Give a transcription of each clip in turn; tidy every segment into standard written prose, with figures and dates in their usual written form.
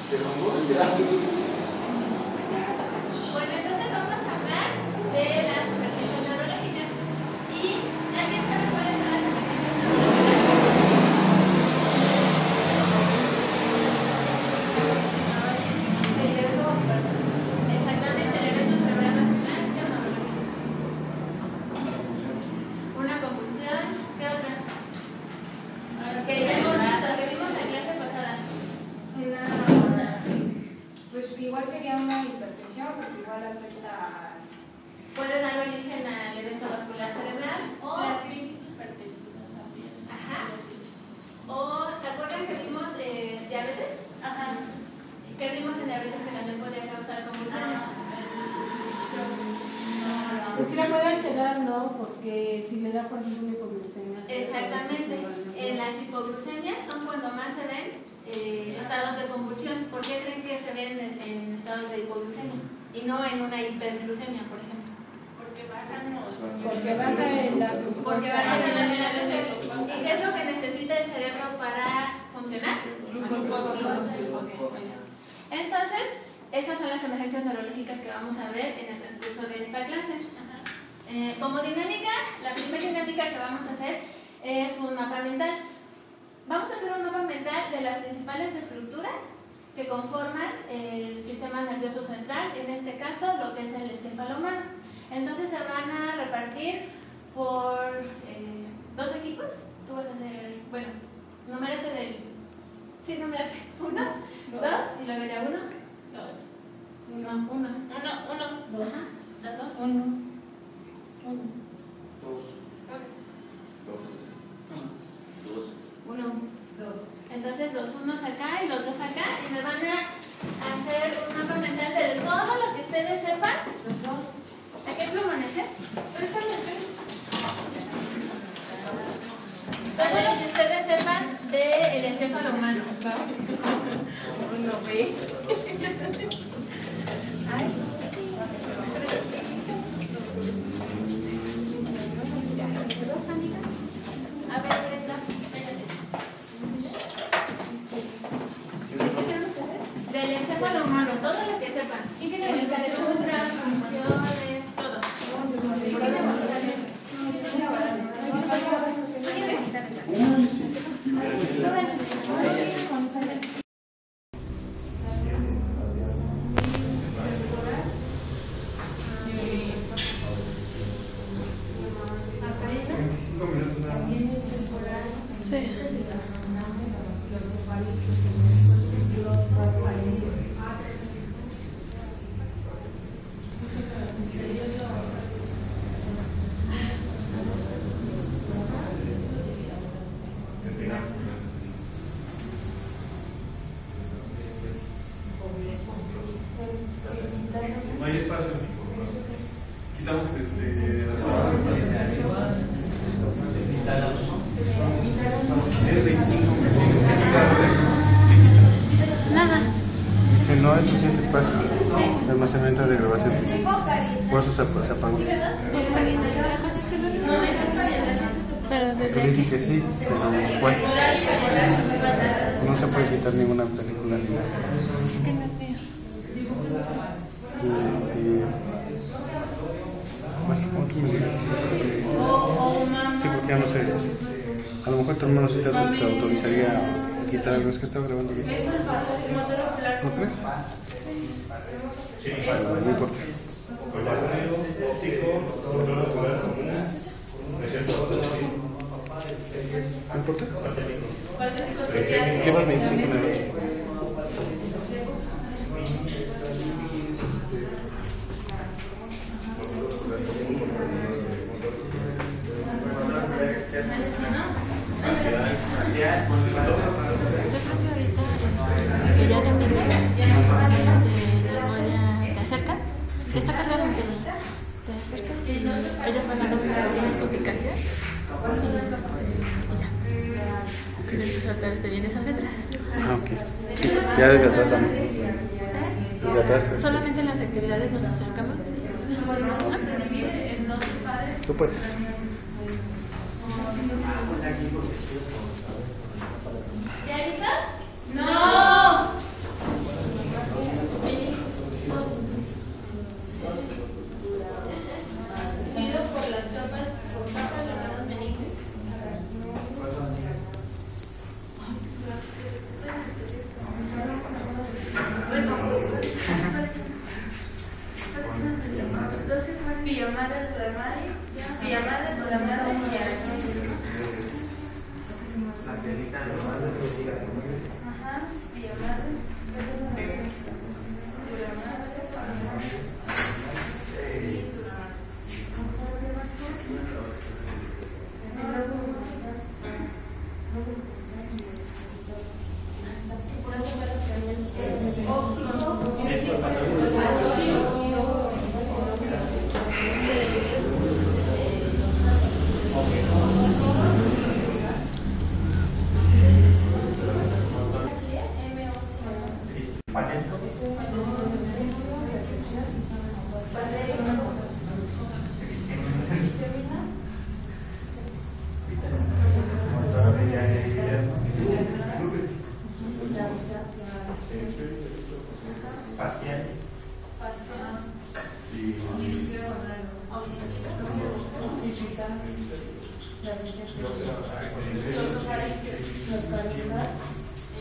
Bueno, entonces vamos a hablar de las emergencias neurológicas. ¿Y nadie sabe cuáles son las emergencias neurológicas? Exactamente, el evento cerebral vascular neurológico. Una convulsión, ¿qué otra? Que ya hemos visto, que vimos en clase pasada. Pues igual sería una hipertensión, porque igual afecta. Puede dar origen al evento vascular cerebral o las crisis hipertensivas también. Ajá. O, ¿se acuerdan que vimos diabetes? Ajá. ¿Qué vimos en diabetes que también podía causar convulsiones? Pues sí la puede alterar, ¿no? Porque si le da, por ejemplo, una hipoglucemia. Exactamente. En las hipoglucemias son cuando más se ven estados de convulsión. ¿Por qué creen que se ven en estados de hipoglucemia y no en una hiperglucemia, por ejemplo? Porque bajan los... Porque baja la glucosa. Porque bajan de manera azúcar. ¿Y qué es lo que necesita el cerebro para funcionar? Glucosa. Entonces, esas son las emergencias neurológicas que vamos a ver en el transcurso de esta clase. Como dinámica, la primera dinámica que vamos a hacer es un mapa mental. Vamos a hacer un mapa mental de las principales estructuras que conforman el sistema nervioso central, en este caso lo que es el encéfalo humano. Entonces se van a repartir por dos equipos. Tú vas a hacer, bueno, numérate del... Sí, numérate. 1, 2 y luego ya 1. 2. 1. 1. 2. ¿La 2? 1. 1. Entonces los unos acá y los dos acá y me van a hacer un mapa mental de todo lo que ustedes sepan. Los dos. ¿A qué plumones, Préstame el pelo. Todo lo que ustedes sepan del encéfalo humano. Uno ve. Ay. A ver, Brenda. Del encéfalo humano, todo lo que sepan. ¿Y qué estructuras, funciones, todo? No hay espacio. Quitamos es 25. Nada. Dice, no hay suficiente espacio de almacenamiento de grabación. Por eso se apagó. Pero Yo dije que sí, pero fue. No se puede quitar ninguna película ni nada. Bueno, ¿cómo tú me dices? Sí, porque ya no sé. A lo mejor tu hermano sí te autorizaría a quitar algo. Es que estaba grabando bien. ¿No crees? Bueno, no importa. ¿No importa? Llevas 25 minutos. que ya terminé, te acercas, está cargado mi celular, te acercas y ellos van a dar una pequeña notificación y ya. Y entonces otra vez te vienes hacia atrás. Ah, ok. Sí, ya desde atrás también. Desde atrás. Solamente en las actividades nos acercamos. Tú puedes. ¿Ya listos? ¡No!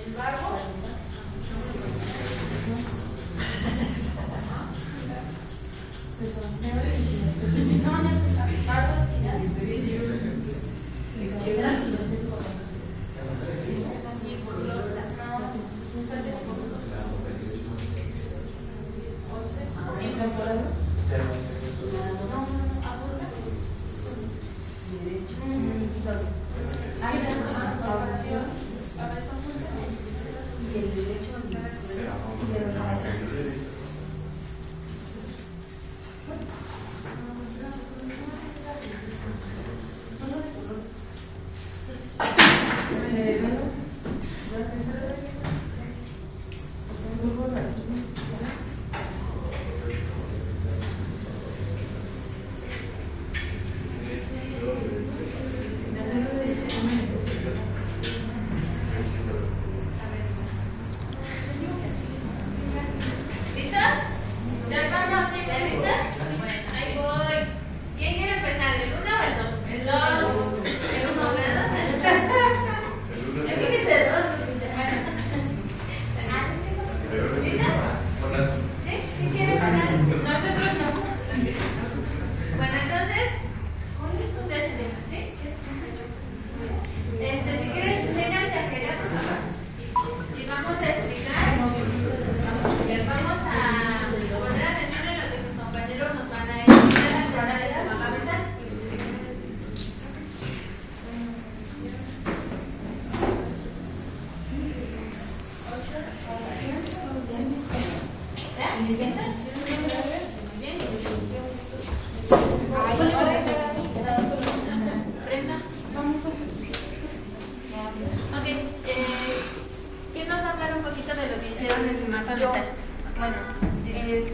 El vago.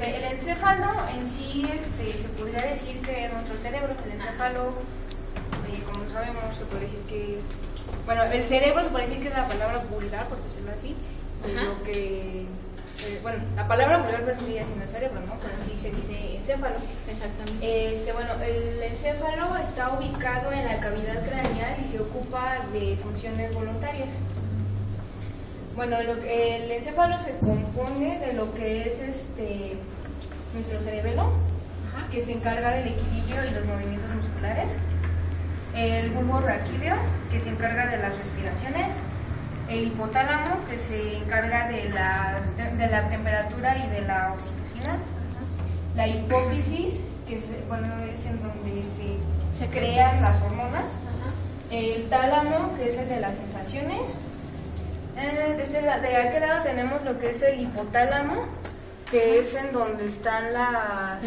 El encéfalo en sí se podría decir que nuestro cerebro, el encéfalo, como sabemos, se puede decir que es. Bueno, el cerebro se puede decir que es la palabra vulgar, por decirlo así, lo que. Bueno, la palabra vulgar vendría siendo el cerebro, ¿no? Pero en sí se dice encéfalo. Exactamente. Bueno, el encéfalo está ubicado en la cavidad craneal y se ocupa de funciones voluntarias. Bueno, el encéfalo se compone de lo que es nuestro cerebelo, que se encarga del equilibrio y los movimientos musculares, el bulbo raquídeo, que se encarga de las respiraciones, el hipotálamo, que se encarga de la temperatura y de la oxitocina, la hipófisis, que es en donde se crean las hormonas, el tálamo, que es el de las sensaciones. De aquel lado tenemos lo que es el hipotálamo, que es en donde están las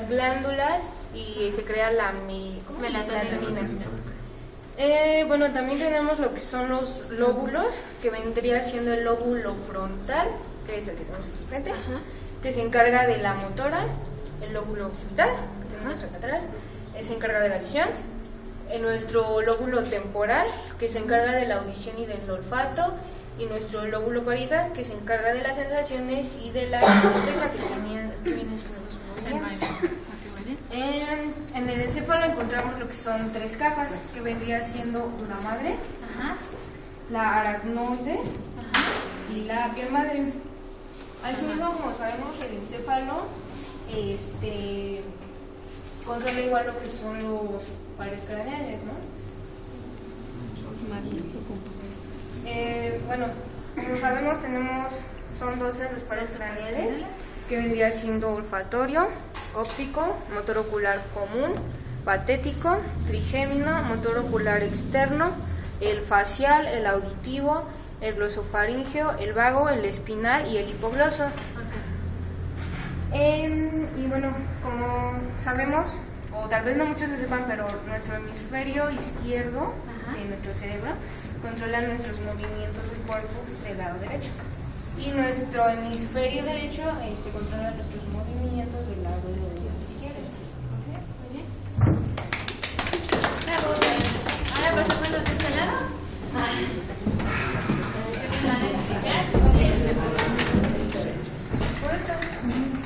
glándulas y se crea la melatonina. Bueno, también tenemos lo que son los lóbulos, que vendría siendo el lóbulo frontal, que es el que tenemos aquí frente, que se encarga de la motora, el lóbulo occipital, que tenemos acá atrás, se encarga de la visión, nuestro lóbulo temporal, que se encarga de la audición y del olfato, y nuestro lóbulo parietal, que se encarga de las sensaciones y de la corteza, que vienen siendo los movimientos. En el encéfalo encontramos lo que son tres capas, que vendría siendo la madre, la aracnoides y la piel madre. Asimismo, como sabemos, el encéfalo controla igual lo que son los pares craneales, ¿no? Bueno, como sabemos, son 12 los pares craneales, que vendría siendo olfatorio, óptico, motor ocular común, patético, trigémino, motor ocular externo, el facial, el auditivo, el glosofaríngeo, el vago, el espinal y el hipogloso. Y bueno, como sabemos, o tal vez no muchos lo sepan, pero nuestro hemisferio izquierdo de nuestro cerebro controla nuestros movimientos del cuerpo del lado derecho. Y nuestro hemisferio derecho controla nuestros movimientos del lado izquierdo. Muy bien. Ahora pasamos a este lado.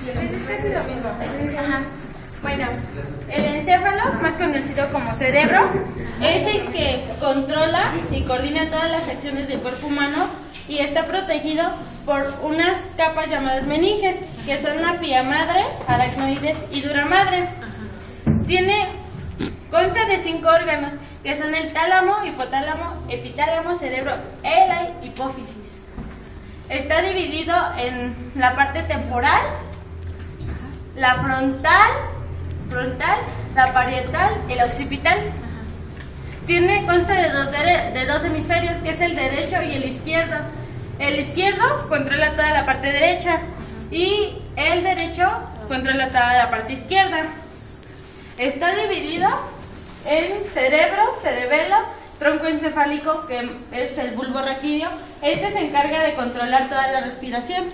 Es casi lo mismo. Bueno, el encéfalo, más conocido como cerebro, Es el que controla y coordina todas las acciones del cuerpo humano y está protegido por unas capas llamadas meninges, que son la pía madre, aracnoides y dura madre. Consta de 5 órganos, que son el tálamo, hipotálamo, epitálamo, cerebro y la hipófisis. Está dividido en la parte temporal, la frontal, la parietal y la occipital. Consta de dos hemisferios, que es el derecho y el izquierdo. El izquierdo controla toda la parte derecha y el derecho controla toda la parte izquierda. Está dividido en cerebro, cerebelo, tronco encefálico, que es el bulbo raquídeo. Este se encarga de controlar toda la respiración.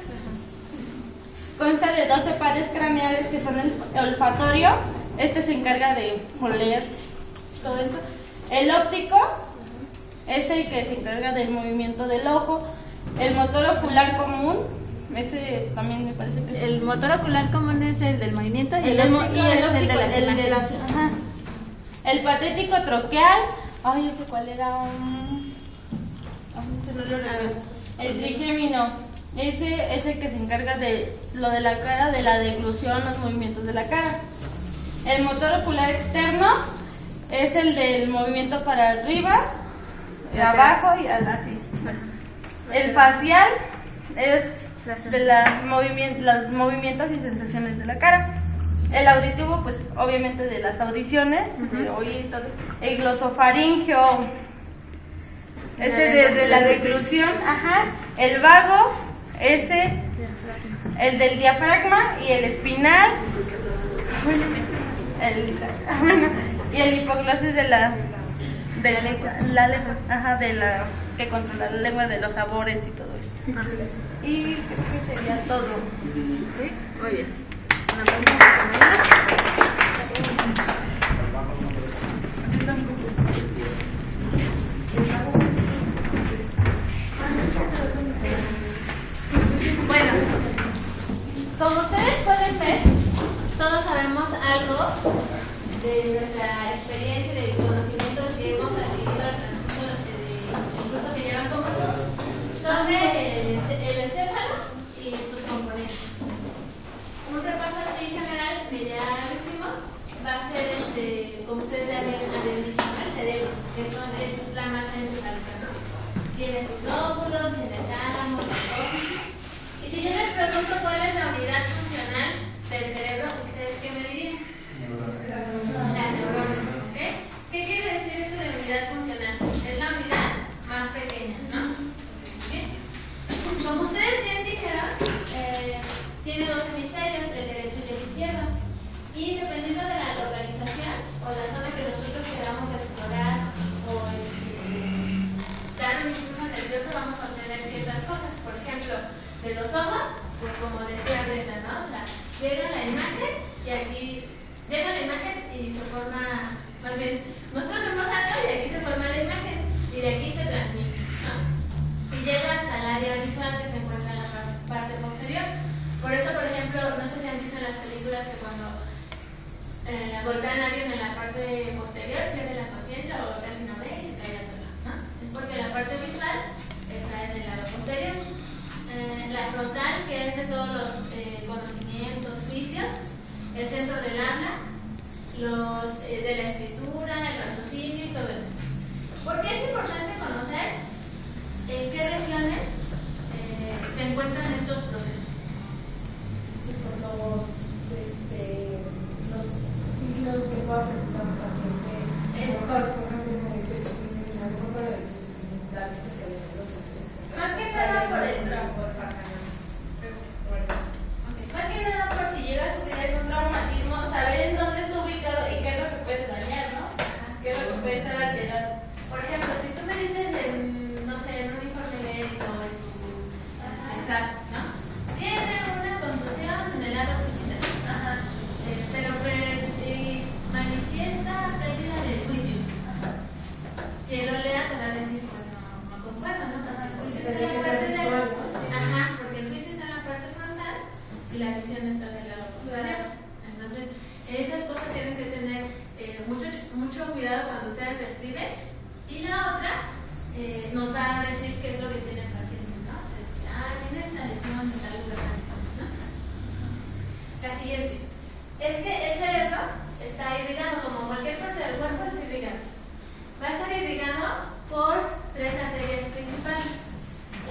Consta de 12 pares craneales, que son el olfatorio. Este se encarga de oler todo eso. El óptico es el que se encarga del movimiento del ojo. El motor ocular común, ese también me parece que es... El motor ocular común es el del movimiento y el óptico óptico es el de las imágenes. ajá. El patético troqueal, ay, ese cuál era, ese no lo recuerdo. El trigémino, ese es el que se encarga de lo de la cara, de la deglución, los movimientos de la cara. El motor ocular externo es el del movimiento para arriba, abajo y así. El facial es de los movimientos y sensaciones de la cara. El auditivo, pues obviamente de las audiciones, de oír todo. El glosofaringeo, ese de la deglución, ajá. El vago, ese, el del diafragma y el espinal. Y el hipoglosis de la lengua, ajá, que controla la lengua, de los sabores y todo eso. Y creo que sería todo. ¿Sí? Muy bien. Bueno, como ustedes pueden ver, todos sabemos algo de nuestra experiencia y de conocimientos que hemos adquirido al transcurso del curso que llevan con nosotros sobre el encéfalo y sus componentes. Un repaso así general que ya hicimos va a ser, como ustedes ya habían dicho, el cerebro, que es la masa encefálica, ¿no? Tiene sus lóbulos, tiene el tálamo, la hipófisis. Y si yo les pregunto cuál es la unidad funcional del cerebro, ¿ustedes qué me dirían? La neurona, ¿ok? ¿Qué quiere decir esto de unidad funcional? Es la unidad más pequeña, ¿no? ¿Okay? Como ustedes bien dijeron, tiene dos hemisferios, el derecho y el izquierdo. Y dependiendo de la localización o la zona que nosotros queramos explorar o dar un impulso nervioso, vamos a obtener ciertas cosas. Por ejemplo, de los ojos, pues como decía Brenda, ¿no? O sea, llega la imagen y aquí llega la imagen y se forma, más bien, nosotros vemos algo y aquí se forma la imagen y de aquí se transmite, ¿no? Y llega hasta el área visual que se encuentra en la parte posterior. Por eso, por ejemplo, no sé si han visto en las películas que cuando golpean a alguien en la parte posterior pierde la conciencia o casi no ve y se cae al suelo, ¿no? Es porque la parte visual está en el lado posterior. La frontal, que es de todos los conocimientos, juicios, el centro del habla, de la escritura, el raciocinio y todo eso. ¿Por qué es importante conocer en qué regiones se encuentran estos procesos? Por los signos que pueda presentar un paciente nos va a decir qué es lo que tiene el paciente, ¿no? O sea, tiene esta lesión de tal lugar, ¿no? La siguiente es que el cerebro está irrigado, como cualquier parte del cuerpo está irrigado. Va a estar irrigado por 3 arterias principales.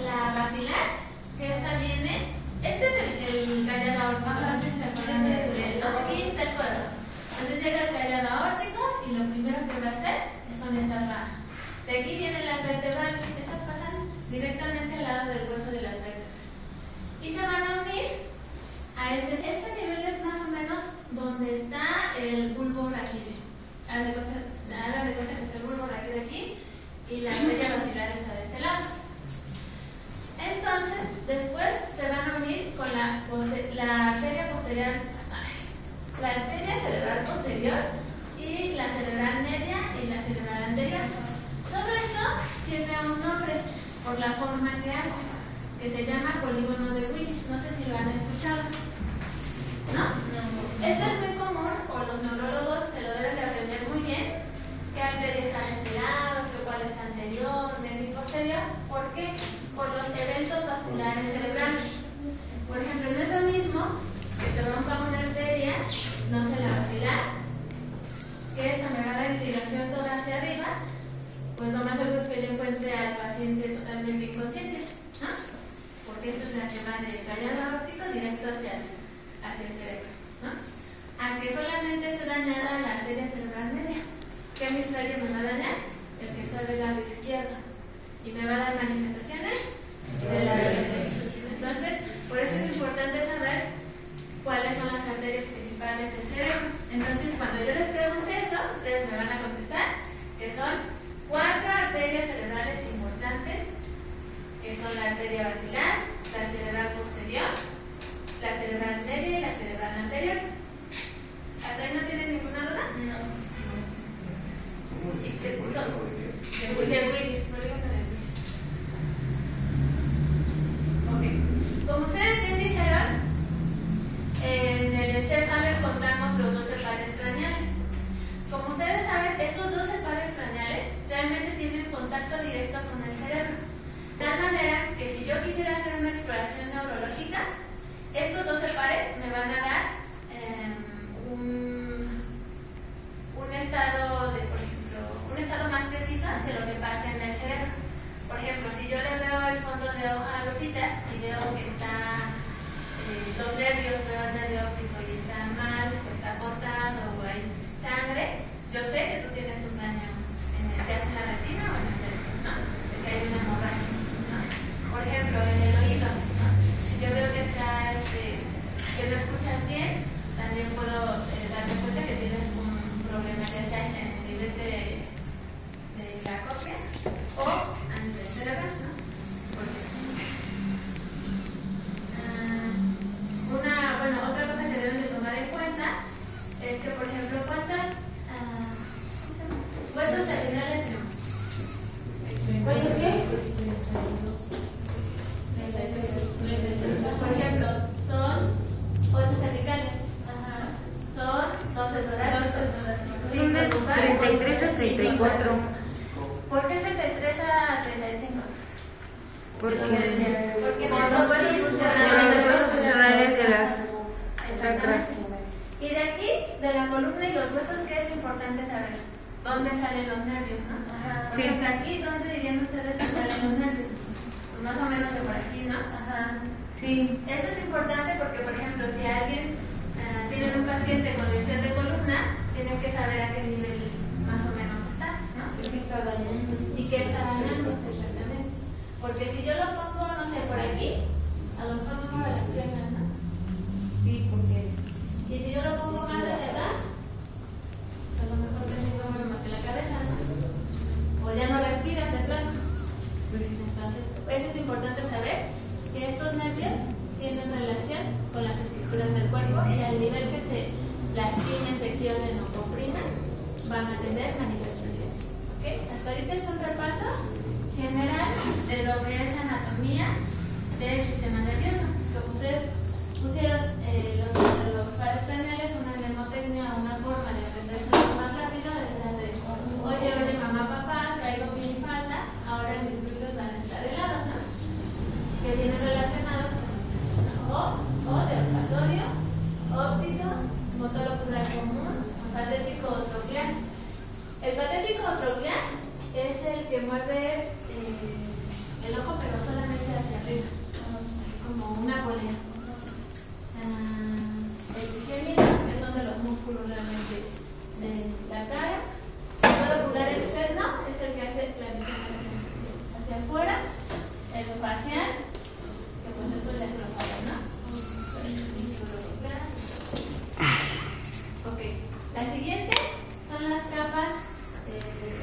La basilar, que esta viene, este es el callado aórtico, ¿se acuerdan de aquí está el corazón? Entonces llega el callado aórtico y lo primero que va a hacer son estas ramas. De aquí vienen las vertebrales, estas pasan directamente al lado del hueso de las vértebras. Y se van a unir a este nivel, es más o menos donde está el bulbo raquídeo. Hagan de cuenta que está el bulbo raquídeo aquí y la arteria basilar está de este lado. Entonces, después se van a unir con la arteria posterior, la arteria cerebral posterior y la cerebral media y la cerebral anterior. Todo esto tiene un nombre por la forma que hace, que se llama polígono de Willis. No sé si lo han escuchado. ¿No? Esto es muy común, o los neurólogos se lo deben de aprender muy bien, qué arteria está de este lado, cuál está anterior, medio y posterior. ¿Por qué? Por los eventos vasculares cerebrales. Por ejemplo, no es lo mismo que se rompa una arteria, no sé, la basilar, que esta me va a dar irrigación toda hacia arriba, pues lo más seguro es que yo encuentre al paciente totalmente inconsciente, ¿no? Porque esta es la que va del callado aórtico directo hacia el cerebro, ¿no? A que solamente esté dañada la arteria cerebral media. ¿Qué hemisferio me va a dañar? El que está del lado izquierdo. Y me va a dar manifestaciones del lado derecho. Entonces, por eso es importante saber cuáles son las arterias principales del cerebro. Entonces, cuando yo les pregunte eso, ustedes me van a contestar que son 4 arterias cerebrales importantes, que son la arteria basilar, la cerebral posterior, la cerebral media y la cerebral anterior. ¿Hasta ahí no tienen ninguna duda? No. Excepto de Willis. Ok. Como ustedes bien dijeron, en el encéfalo encontramos los 12 pares craneales. Como ustedes saben, estos 12 pares craneales realmente tienen contacto directo con el cerebro. De tal manera que si yo quisiera hacer una exploración neurológica, estos 12 pares me van a dar un estado por ejemplo, un estado más preciso de lo que pasa en el cerebro. Por ejemplo, si yo le veo el fondo de hoja a Lupita y veo que está los nervios, veo el nervio óptico y está mal, o está cortado o hay sangre, yo sé que tú tienes un daño ya sea en la retina o en el cerebro, ¿no? Que hay una hemorragia, ¿no? Por ejemplo, en el oído, ¿no? Si yo veo que está que no escuchas bien, también puedo darme cuenta que tienes un problema ya sea en el nivel de la córnea o a nivel cerebral, ¿no? Por ejemplo. Otra cosa que deben de tomar en cuenta es que, por ejemplo, ¿cuántas huesos cervicales tenemos? ¿Cuántos qué? Por ejemplo, son 8 cervicales. Son 12 torácicos. Son de 33 a 34. ¿Por qué 73 a 35? Porque no los huesos funcionales de las sacras. Y de aquí, de la columna y los huesos, ¿qué es importante saber? ¿Dónde salen los nervios, no? Por ejemplo, aquí, ¿dónde dirían ustedes que salen los nervios? Pues más o menos de por aquí, ¿no? Sí. Eso es importante porque, por ejemplo, si alguien tiene un paciente con lesión de columna, tienen que saber a qué nivel más o menos está, ¿no? ¿Qué está dañando? ¿Y qué está dañando? Exactamente. Porque si yo lo pongo, no sé, por aquí, a lo mejor no mueve las piernas, ¿no? Sí, porque... Y si yo lo pongo más hacia acá, a lo mejor no mueve más que la cabeza, ¿no? O ya no respiran de plano. Entonces, eso es importante saber que estos nervios tienen relación con las estructuras del cuerpo y al nivel que se lastimen, seccionen o compriman, van a tener manifestaciones. ¿Ok? Hasta ahorita es un repaso general de lo que es anatomía del sistema nervioso. Como ustedes pusieron los pares craneales, una mnemotecnia, una forma de aprenderse más rápido es la de oye, mamá, papá, traigo mi falda, ahora en mis glúteos que mueve el ojo, pero solamente hacia arriba, así como una polea. El trigémino, que son de los músculos realmente de la cara. El nodo ocular externo es el que hace la visión hacia afuera. El facial, que pues esto ya se lo saben, ¿no? Ok, la siguiente son las capas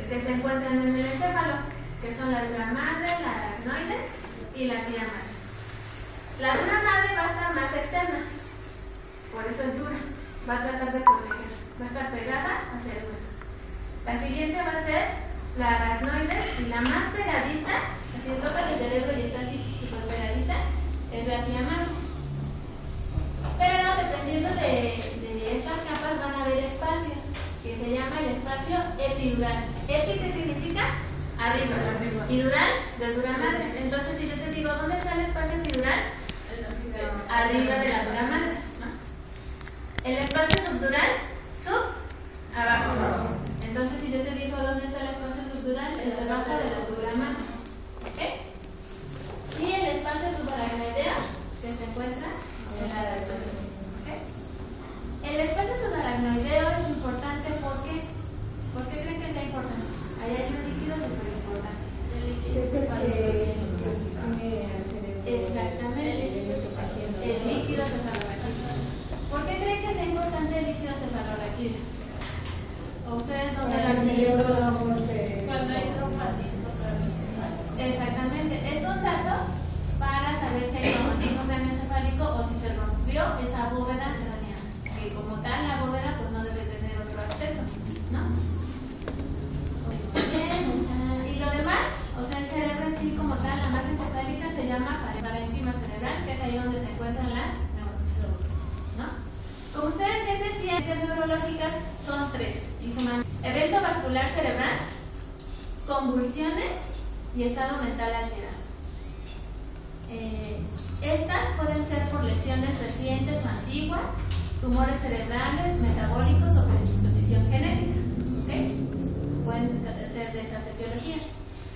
que se encuentran en el encéfalo, que son la dura madre, la aracnoides y la pía madre. La dura madre va a estar más externa, por eso es dura, va a tratar de proteger, va a estar pegada hacia el hueso. La siguiente va a ser la aracnoides y la más pegadita, así toca el cerebro y está así súper pegadita, es la pía madre. Pero dependiendo de estas capas van a haber espacios, que se llama el espacio epidural. ¿Epi qué significa? Arriba. Y dural, de dura madre. Entonces, si yo te digo, ¿dónde está el espacio epidural? Arriba de la dura madre, ¿no? El espacio subdural, abajo. Entonces, si yo te digo, ¿dónde está el espacio subdural? El debajo de la dura madre. ¿Ok? Y el espacio subaracnoideo, que se encuentra en la aracnoides. El espacio subaracnoideo es importante porque, ¿por qué creen que sea importante? Ahí hay un líquido súper importante. El líquido Es el que pone al cerebro. Exactamente. El líquido cefalorraquídeo. ¿Por qué creen que sea importante el líquido cefalorraquídeo? ¿O ustedes dónde lo han visto? Cuando hay traumatismo craneoencefálico. Exactamente. Es un dato para saber si hay traumatismo craneoencefálico o si se rompió esa bóveda craneal. Que como tal la bóveda pues no debe tener otro acceso, ¿no? Bien. Y lo demás, o sea, el cerebro en sí como tal, la masa encefálica se llama parénquima cerebral, que es ahí donde se encuentran las neuronas, ¿no? Como ustedes bien decían, ciencias neurológicas son tres y suman evento vascular cerebral, convulsiones y estado mental alterado. Estas pueden ser por lesiones recientes o antiguas, tumores cerebrales, metabólicos o predisposición genética. ¿Okay? Pueden ser de esas etiologías.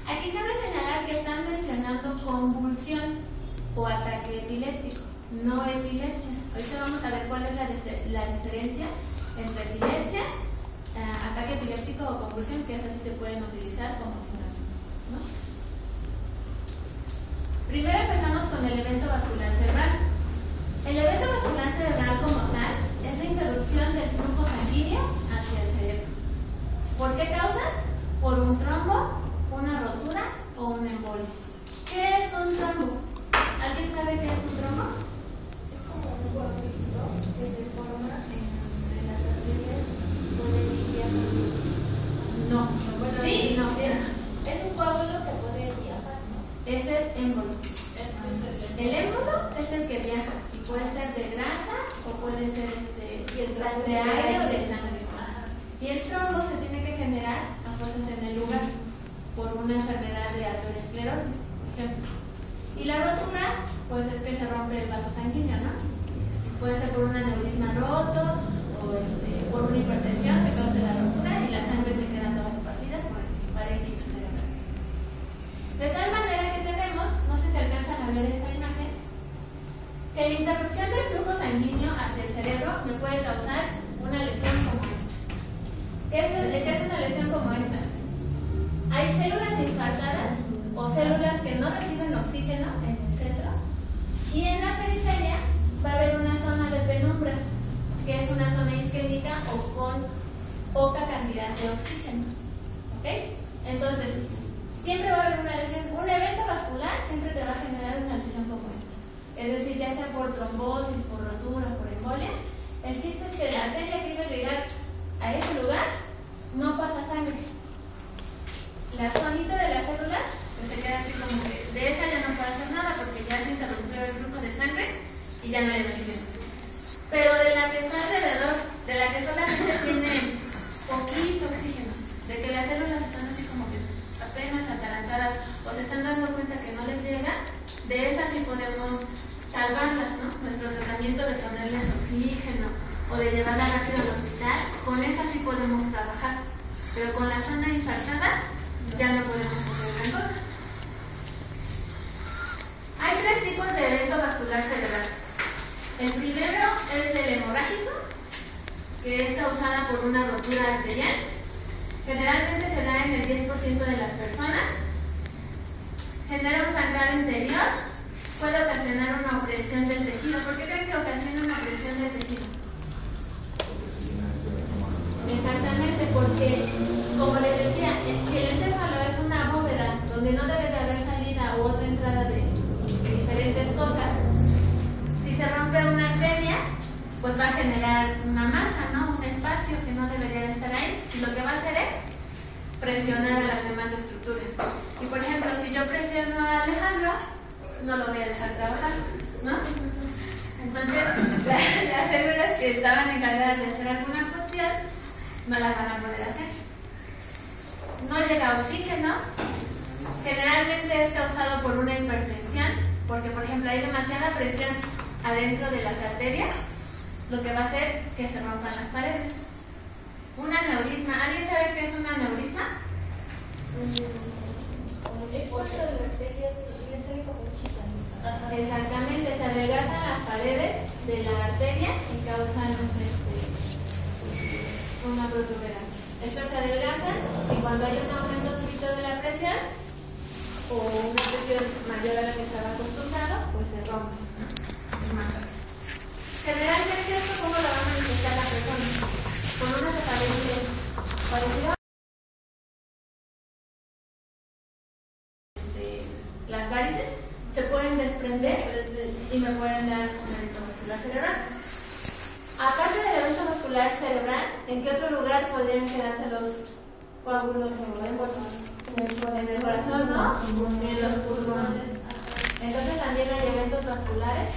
Aquí cabe señalar que están mencionando convulsión o ataque epiléptico, no epilepsia. Ahorita vamos a ver cuál es la diferencia entre epilepsia, ataque epiléptico o convulsión, que esas sí se pueden utilizar como sinónimo, ¿no? Primero empezamos con el evento vascular cerebral. El evento vascular cerebral como tal es la interrupción del flujo sanguíneo hacia el cerebro. ¿Por qué causas? Por un trombo, una rotura o un embolio. ¿Qué es un trombo? ¿Alguien sabe qué es un trombo? Es como un coágulo que se forma en las arterias o en el diáfragma. No. Bueno, Sí, no. Es un coágulo que puede viajar, ¿no? Ese es émbolo. El émbolo es el que viaja y puede ser de grasa o puede ser de aire o de sangre. Y el trombo se tiene que generar a fuerzas en el lugar por una enfermedad de aterosclerosis, por ejemplo. Y la rotura, pues es que se rompe el vaso sanguíneo, ¿no? Puede ser por un aneurisma roto o por una hipertensión que cause la rotura y la sangre se queda toda esparcida por el parénquima cerebral. De tal manera que tenemos, no sé si alcanzan a ver esta imagen, que la interrupción del flujo sanguíneo hacia el cerebro me puede causar una lesión como esta. ¿Qué es una lesión como esta? Hay células infartadas o células que no reciben oxígeno en el centro y en la periferia va a haber una zona de penumbra, que es una zona isquémica o con poca cantidad de oxígeno. ¿Ok? Entonces, siempre va a haber una lesión, un evento vascular siempre te va a generar una lesión como esta. Es decir, ya sea por trombosis, por rotura, por embolia, el chiste es que la arteria que iba a llegar a ese lugar no pasa sangre. La zonita de las células pues se queda así como que de esa ya no puede hacer nada porque ya se interrumpió el flujo de sangre y ya no hay oxígeno. Pero de la que está alrededor, de la que solamente tiene poquito oxígeno, de que las células están así como que apenas atarantadas o se están dando cuenta que no les llega, de esas sí podemos salvarlas, ¿no? Nuestro tratamiento de ponerles oxígeno o de llevarla rápido al hospital, con esas sí podemos trabajar, pero con la zona infartada ya no podemos por una rotura arterial. Generalmente se da en el 10% de las personas. Genera un sangrado interior. Puede ocasionar una opresión del tejido. ¿Por qué creen que ocasiona una opresión del tejido? Exactamente, porque, como les decía, si el encéfalo es una bóveda donde no debe de haber salida u otra entrada de diferentes cosas, si se rompe una arteria, pues va a generar una masa, ¿no? Un espacio que no debería de estar ahí, y lo que va a hacer es presionar a las demás estructuras. Y por ejemplo, si yo presiono a Alejandro, no lo voy a dejar trabajar, ¿no? Entonces, las células que estaban encargadas de hacer alguna función no las van a poder hacer. No llega oxígeno. Generalmente es causado por una hipertensión, porque por ejemplo hay demasiada presión adentro de las arterias, lo que va a hacer es que se rompan las paredes. Un aneurisma. ¿Alguien sabe qué es un aneurisma? Exactamente, se adelgazan las paredes de la arteria y causan una protuberancia. Estas se adelgazan y cuando hay un aumento súbito de la presión o una presión mayor a la que estaba acostumbrado, pues se rompe. Es más fácil. Generalmente esto cómo lo va a manifestar la persona, con unas apariencias parecidas. Las varices se pueden desprender y me pueden dar un evento vascular cerebral. Aparte del evento vascular cerebral, ¿en qué otro lugar podrían quedarse los coágulos o en el corazón, ¿no? En los pulmones. Entonces también hay eventos vasculares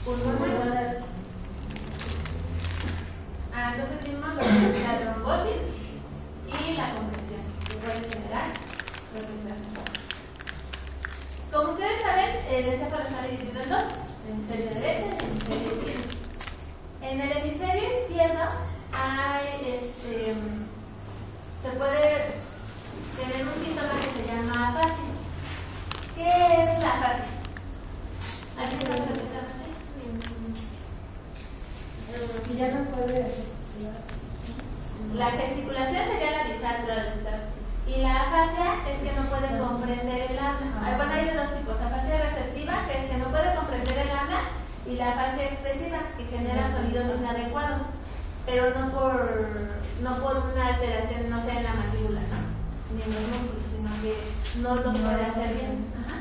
pulmonares. Entonces mismo lo que es la trombosis y la compresión, que puede generar retención. Como ustedes saben, el encéfalo está dividido en dos, el hemisferio derecho y el hemisferio izquierdo. En el hemisferio izquierdo hay, se puede tener un síntoma que se llama afasia. ¿Qué es la afasia? ¿Alguien sabe lo que es la afasia? Que ya no puede gesticular. La gesticulación sería la disartria. Y la afasia es que no puede comprender el habla. Bueno, hay de dos tipos: afasia receptiva, que es que no puede comprender el habla, y la afasia expresiva, que genera sonidos inadecuados, pero no por una alteración, no sé, en la mandíbula, ¿no? Ni en los músculos, sino que no los puede hacer bien. Ajá.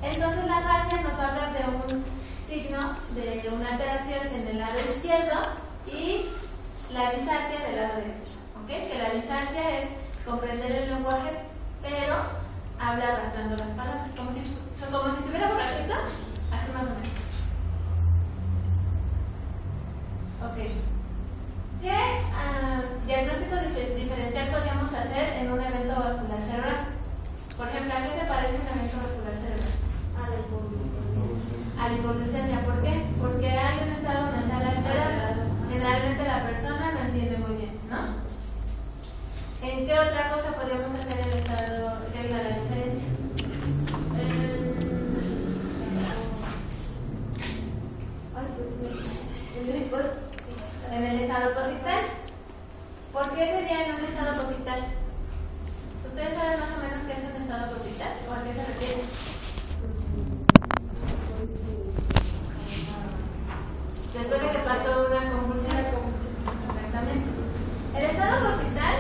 Entonces la afasia nos va a hablar de un signo de una alteración en el lado izquierdo y la disartria del lado derecho. ¿Okay? Que la disartria es comprender el lenguaje, pero habla arrastrando las palabras, como si estuviera borrachito, así más o menos. Ok. ¿Qué diagnóstico diferencial podríamos hacer en un evento vascular cerebral? Por ejemplo, ¿a qué se parece un evento vascular cerebral? A la hipoglucemia. ¿Por qué? Porque hay un estado mental alterado. Generalmente la persona no entiende muy bien, ¿no? ¿En qué otra cosa podríamos hacer el estado, que diga la diferencia? En el estado cocital. ¿Por qué sería en un estado cocital? ¿Ustedes saben más o menos qué es un estado cocital? ¿O a qué se refiere? Después de que pasó una convulsión. Exactamente. El estado cocital,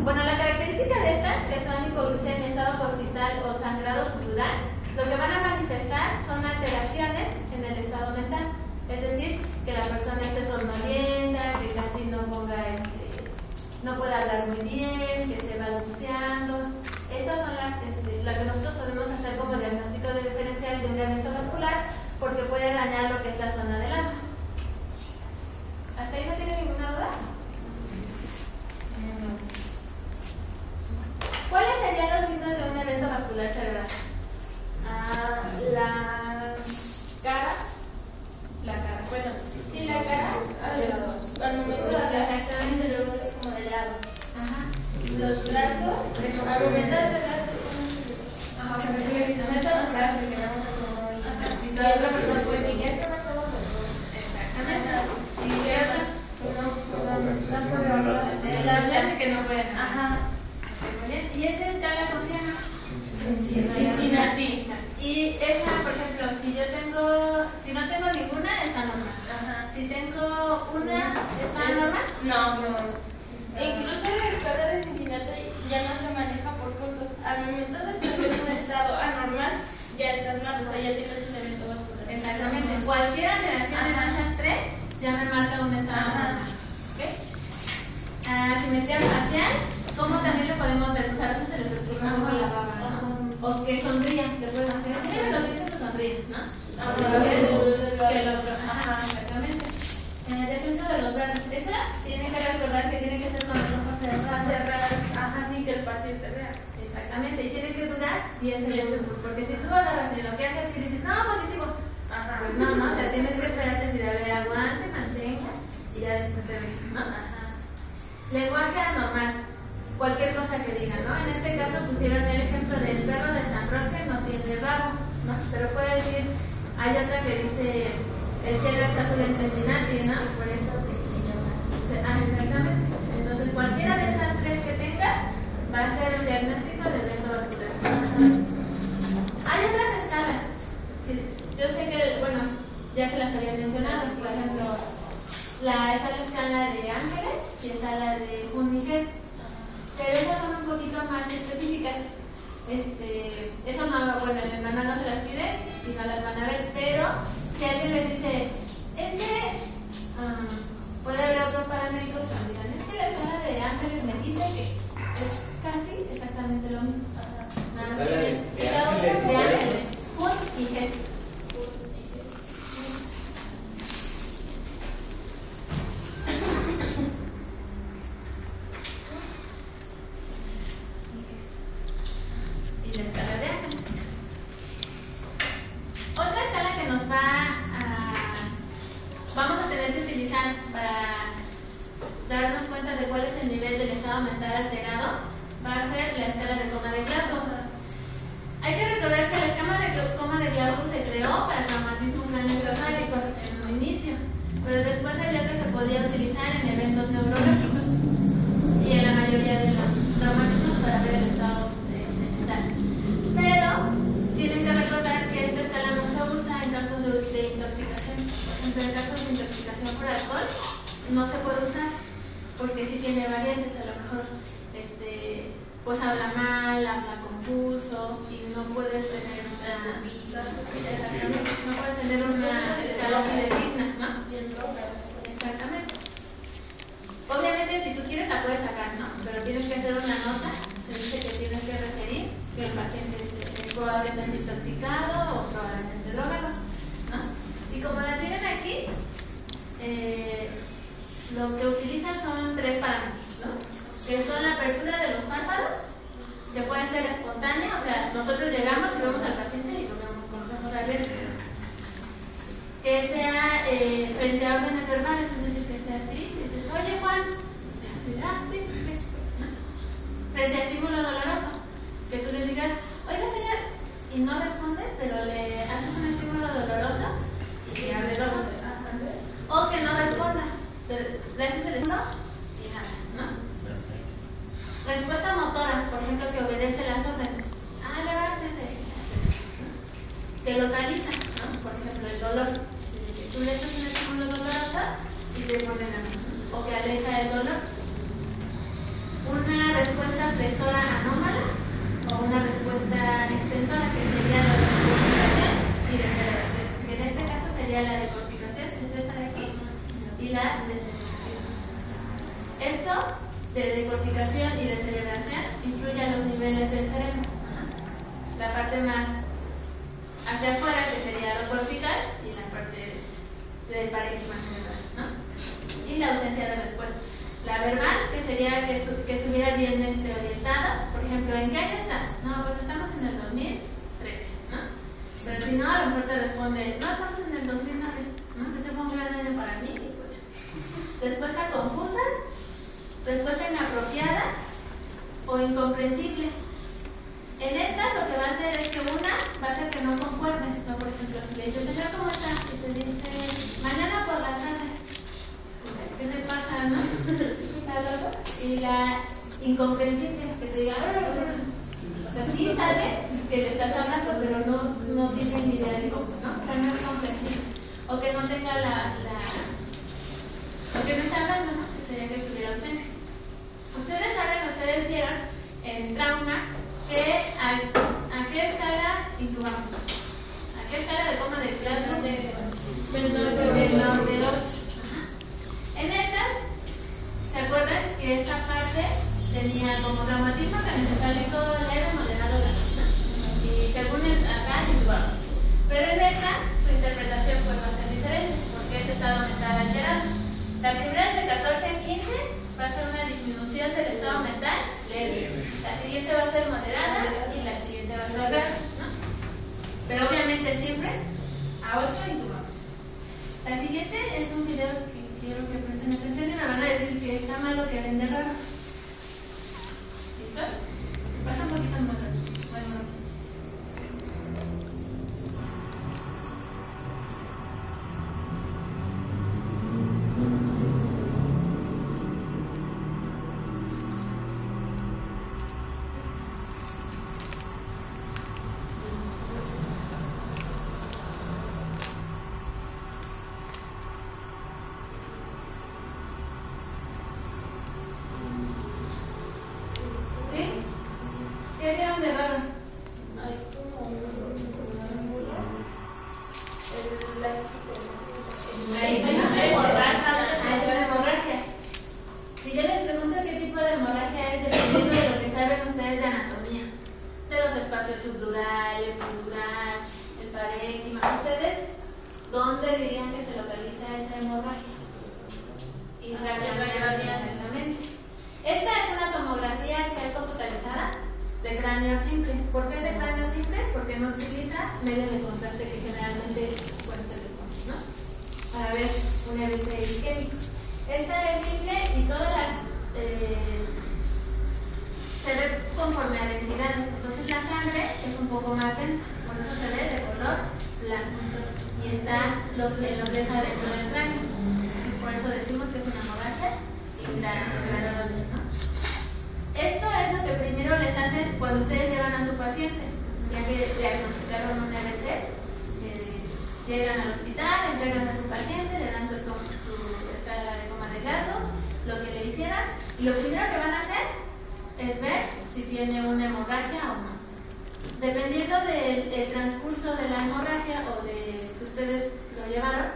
bueno, la característica de estas, que son hipoglucemia, estado cocital o sangrado sutural, lo que van a manifestar son alteraciones en el estado mental. Es decir, que la persona esté somnolienta, que casi no no pueda hablar muy bien, que se va balbuceando. Esas son las que nosotros podemos hacer como diagnóstico diferencial de un evento vascular, porque puede dañar lo que es la zona del alma. ¿Hasta ahí no tiene ninguna duda? ¿Cuáles serían los signos de un evento vascular cerebral? La cara. La cara. Bueno, sí, la cara. Al momento de hablar, exactamente, luego como de lado. Ajá. Los brazos. Al momento de hacer Ajá, o sea, que no es el brazo que vamos a hacer. Y la otra persona puede decir, ya está más abajo. Exactamente. ¿Y qué otras? No, al momento de tener un estado anormal, ya estás mal, o sea, ya tienes un evento vascular. Exactamente. Cualquier alteración en esas tres ya me marca un estado anormal. ¿Okay? Asimetría facial, ¿cómo también lo podemos ver? Pues a veces se les escurre un poco la baba, ¿no? O que sonrían, le pueden hacer, tienen los dientes o sonríen, ¿no? Se va a ver que el otro, exactamente. Descenso de los brazos. Esta tiene que recordar que tiene que ser con los ojos cerrados. Así que el paciente vea. Exactamente, y tiene que durar 10 segundos. Porque si tú agarras y lo que haces y dices, no, positivo, pues no, o sea, tienes que esperarte así de haber aguante, mantenga y ya después se ve, ¿no? Lenguaje anormal, cualquier cosa que digan, ¿no? En este caso pusieron el ejemplo del perro de San Roque, no tiene rabo, ¿no? Pero puede decir, hay otra que dice, el cielo es azul en Cincinnati, ¿no? Por eso sí. Exactamente. Entonces, cualquiera de estas tres que tenga va a ser un diagnóstico de evento vascular. Hay otras escalas. Sí, yo sé que, bueno, ya se las había mencionado, por ejemplo, está la escala de Ángeles y está la de Hunniges, pero esas son un poquito más específicas. Eso no, bueno, en el manual no se las pide y no las van a ver, pero si alguien les dice, es que puede haber otros paramédicos que digan, es que la escala de Ángeles me dice que es casi exactamente lo mismo. Nada más que la otra de Ángeles, Hun y Ges. Y la escala de Ángeles. Otra escala que nos vamos a tener que utilizar para darnos cuenta de cuál es el nivel del estado mental alterado va a ser la escala de coma de Glasgow. Hay que recordar que la escala de coma de Glasgow se creó para el traumatismo craneoencefálico en un inicio, pero después se vio que se podía utilizar en eventos neurológicos y en la mayoría de los traumatismos para ver el estado mental. Pero tienen que recordar que esta escala no se usa en casos de intoxicación. Por ejemplo, en casos de intoxicación por alcohol no se puede usar porque sí tiene variantes. A lo mejor pues habla mal, habla confuso y no puedes tener una escala fidedigna, ¿no? Exactamente. Obviamente si tú quieres la puedes sacar, ¿no? Pero tienes que hacer una nota, se dice que tienes que referir que el paciente es probablemente intoxicado o probablemente drogado, ¿no? Y como la tienen aquí, lo que utilizan son tres parámetros, ¿no? Que son la apertura de los párpados, que puede ser espontánea, o sea, nosotros llegamos y vemos al paciente y lo vemos con los ojos abiertos. Que sea frente a órdenes verbales, es decir, que esté así, y dices, oye Juan, sí, ¿no? Frente a estímulo doloroso, que tú le digas, oiga señor, y no responde, pero le haces un estímulo doloroso y abre los ojos. O que no responda, le haces el estímulo y nada, ¿no? Respuesta motora, por ejemplo, que obedece las órdenes. Levántese. Que localiza, ¿no? Por ejemplo, el dolor. Tú le haces un estímulo doloroso y te pone la mano. O que aleja el dolor. Una respuesta flexora anómala o una respuesta extensora, que sería la decorticación y deceleración. Que en este caso sería la decorticación, es esta de aquí, y la deceleración. Esto de decorticación y deceleración influye a los niveles del cerebro. La parte más hacia afuera, que sería lo cortical, y la parte del parénquima cerebral, ¿no? Y la ausencia de respuesta. La verbal, que sería que estuviera bien orientada. Por ejemplo, ¿en qué año está? No, pues estamos en el 2013, ¿no? Pero si no, a lo mejor te responde, no, estamos en el 2009, ¿no? Ese fue un gran año para mí. Y pues ya. Respuesta confusa. Respuesta inapropiada o incomprensible. En estas lo que va a hacer es que una va a ser que no concuerde, ¿no? Por ejemplo, si le dices, señor, ¿cómo está? Y te dice, mañana por la tarde. ¿Qué te pasa, no? ¿Está loco? Y la incomprensible, que te diga, o sea, sí sabe que le estás hablando, pero no tiene ni idea de cómo, ¿no? O sea, no es comprensible. O que no tenga o que no está hablando, ¿no? Que sería que estuviera ausente. Ustedes vieron en trauma que vieron de raro? Hay como un ángulo. El blanquito. Ahí hay una hemorragia. Si yo les pregunto qué tipo de hemorragia es, dependiendo de lo que saben ustedes de anatomía, de los espacios subdural, el epidural, el parénquima, ustedes, ¿dónde dirían que se localiza esa hemorragia? Exactamente. Esta es una tomografía axial computarizada de cráneo simple. ¿Por qué es de cráneo simple? Porque no utiliza medios de contraste que generalmente, bueno, se les pone, ¿no? Para ver un ABC isquémico. Esta es simple y todas las se ve conforme a densidades. Entonces la sangre es un poco más densa, por eso se ve de color blanco y está lo que adentro del cráneo. Por eso decimos que es una hemorragia intragranular, ¿no? Esto es lo que primero les hacen cuando ustedes llevan a su paciente, ya que diagnosticaron un ABC. Llegan al hospital, entregan a su paciente, le dan su escala de coma de Glasgow, lo que le hicieran, y lo primero que van a hacer es ver si tiene una hemorragia o no. Dependiendo del transcurso de la hemorragia o de que ustedes lo llevaron,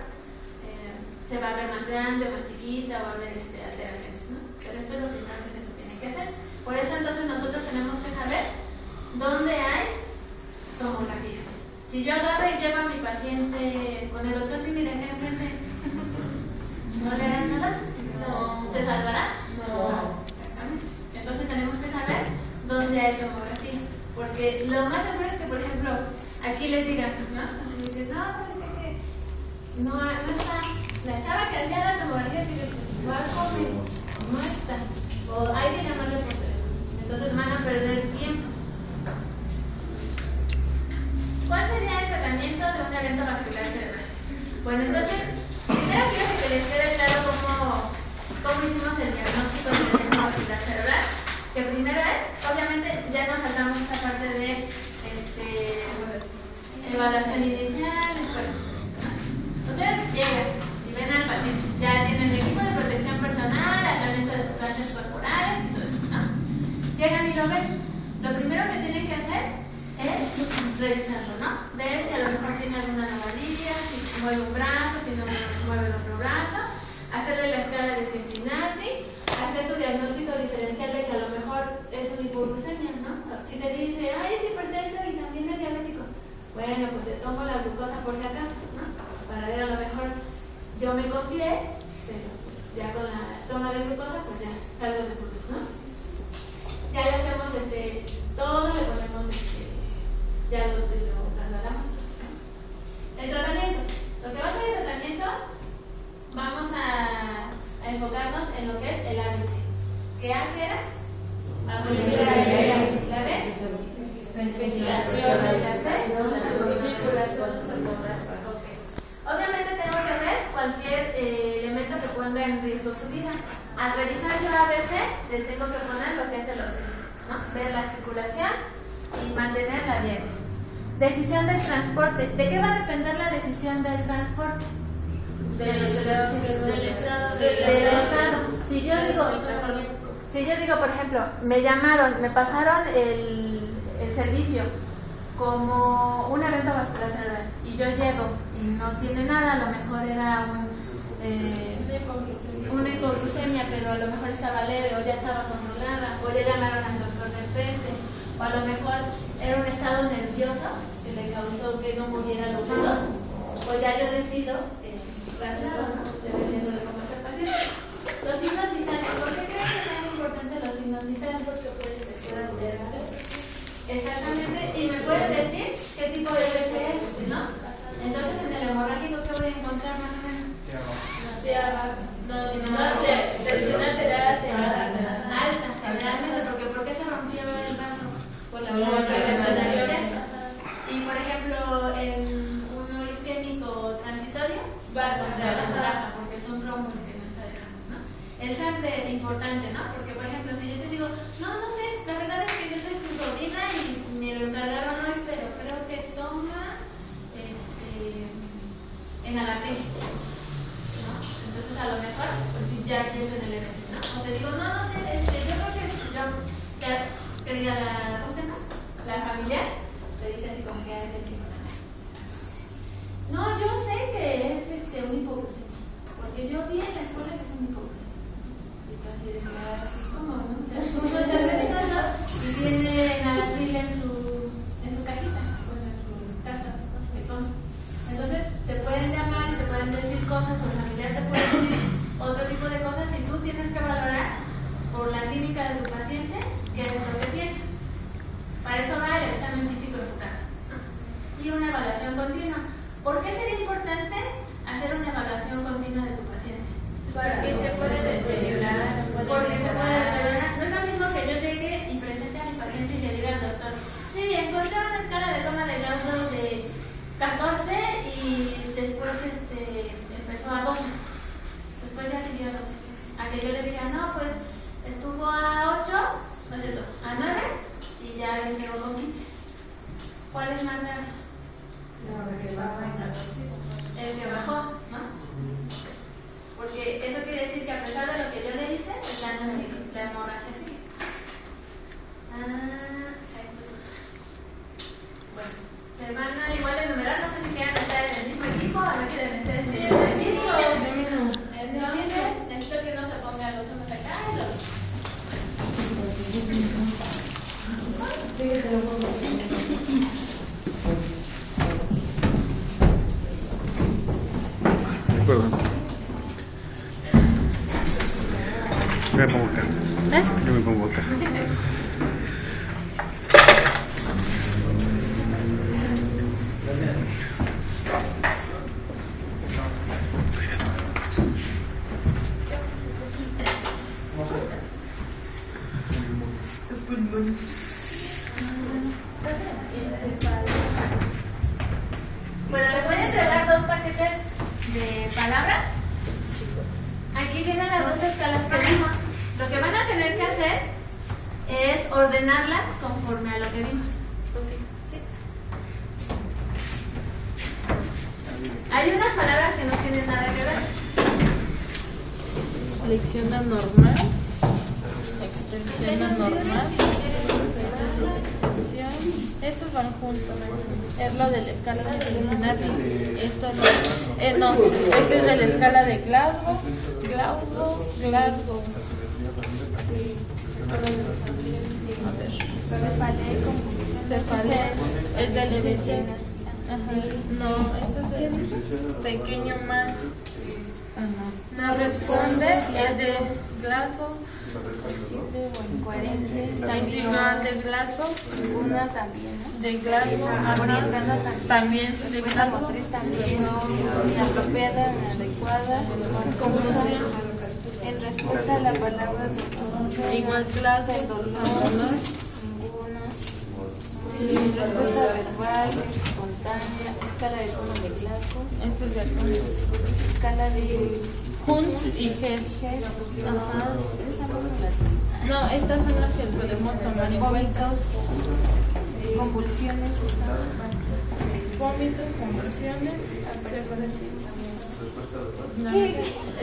se va a ver más grande o más chiquita o va a haber alteraciones, ¿no? Pero esto es lo primero que se tiene que hacer. Por eso entonces nosotros tenemos que saber dónde hay tomografías. Si yo agarro y llevo a mi paciente con el doctor Simi de acá enfrente, ¿no le hará nada? No. ¿Se salvará? No. Exactamente. Entonces tenemos que saber dónde hay tomografía. Porque lo más seguro es que, por ejemplo, aquí les digan, ¿no? Entonces, no, ¿sabes qué? No está. La chava que hacía las tomografías que va a comer, no está. O hay que llamarle por teléfono. Entonces van a perder tiempo. ¿Cuál sería el tratamiento de un evento vascular cerebral? Bueno, entonces, primero quiero que les quede claro cómo hicimos el diagnóstico del evento vascular cerebral. Que primero es, obviamente, ya nos saltamos esta parte de evaluación inicial. Ustedes llegan y ven al paciente, ya tienen el equipo de protección personal, aislamiento de sustancias corporales y todo eso, ¿no? Llegan y lo ven. Lo primero que tienen que hacer es revisarlo, ¿no? Ver si a lo mejor tiene alguna anomalía, si mueve un brazo, si no mueve el otro brazo, hacerle la escala de Cincinnati, hacer su diagnóstico diferencial de que a lo mejor es una hipoglucemia, ¿no? Si te dice, ay, es hipertenso y también es diabético, bueno, pues te tomo la glucosa por si acaso, ¿no? Para ver, a lo mejor yo me confié, pero pues ya con la toma de glucosa, pues ya salgo de turno, ¿no? Ya le hacemos todo, le ponemos ya lo trasladamos. El tratamiento. Lo que va a ser el tratamiento, vamos a enfocarnos en lo que es el ABC. ¿Qué A que era? La B. Ventilación. La C. Circulación. Obviamente tengo que ver cualquier elemento que ponga en riesgo su vida. Al revisar yo ABC, le tengo que poner lo que es el oxígeno, ¿no? Ver la circulación y mantener la dieta. Decisión del transporte. ¿De qué va a depender la decisión del transporte? Del estado. Si yo digo, por ejemplo, me llamaron, me pasaron el servicio como un evento vascular cerebral y yo llego y no tiene nada, a lo mejor era una hipoglucemia, pero a lo mejor estaba leve o ya estaba controlada, o le llamaron al doctor de frente, o a lo mejor era un estado nervioso que le causó que no moviera los dedos, o ya yo decido dependiendo de cómo es el paciente. Los signos vitales, ¿por qué creen que sean importantes los signos vitales? Porque pueden detectar alteraciones. Exactamente, y me pueden decir qué tipo de ABC es, ¿no? Entonces en el hemorrágico, ¿qué voy a encontrar más o menos? Alta, generalmente, ¿por qué se rompió el vaso? Por la y por ejemplo, en uno isquémico transitorio, baja, porque es un trombo que no está dejando, ¿no? El sangre es importante, ¿no? Porque por ejemplo, si yo te digo, no sé, la verdad es que yo soy su sobrina y me lo encargaron hoy, pero creo que toma en Alapé, ¿no? Entonces a lo mejor, pues sí, ya pienso en el MC, ¿no? O te digo, no sé, yo creo que ¿cómo se llama? familiar, te dice así como que es el chico. No, yo sé que es un hipoglucemia, porque yo vi en la escuela que es un hipoglucemia. Y tú así de así como, no sé, tú estás revisando y tiene Nalapril en su cajita, bueno, en su casa, ¿no? Entonces te pueden llamar, te pueden decir cosas, o el familiar te puede decir otro tipo de cosas y tú tienes que valorar por la clínica de tu paciente qué es lo que tiene. Para eso va el examen físico enfocado y una evaluación continua. ¿Por qué sería importante hacer una evaluación continua de tu paciente? Porque se puede deteriorar. Porque se puede deteriorar. No es lo mismo que yo llegue y presente a mi paciente y le diga al doctor, sí, encontré una escala de coma de Glasgow de 14 y después empezó a 12. Después ya siguió a 12. A que yo le diga, no, pues estuvo a 8, no es cierto, a 9 y ya le entregó con 15. ¿Cuál es más grave? El que bajó, ¿no? Porque eso quiere decir que a pesar de lo que yo le hice, el daño sigue, la hemorragia sigue. Esto sí. Bueno, se van a igual enumerar, no sé si quieren estar en el mismo equipo o no quieren estar en el mismo. Necesito que uno se ponga los unos acá y los otros. De acuerdo. Yo me pongo acá. Yo me pongo acá. Bueno, les voy a entregar 2 paquetes de palabras. Aquí vienen las 2 escalas que vimos. Lo que van a tener que hacer es ordenarlas conforme a lo que vimos. ¿Sí? Hay unas palabras que no tienen nada que ver. Flexión anormal, extensión anormal, estos van juntos. Es lo de la escala de Cincinnati. Esto no, este es de la escala de Glasgow. Cefalea es de la medicina. No, esto es de pequeño más. No responde, es de Glasgow. Continuar de Glasgow. Una también, ¿no? De Glasgow. Orientada También de Glasgow. motriz también inapropiada, inadecuada, Confusión. en respuesta a la palabra Igual Glasgow. ninguna, en respuesta verbal, espontánea, escala de tono de Glasgow, Esto es de Hunt. escala de Hunt y Hess. Ajá. No, estas son las que podemos tomar en cuenta. convulsiones, Vómitos, convulsiones,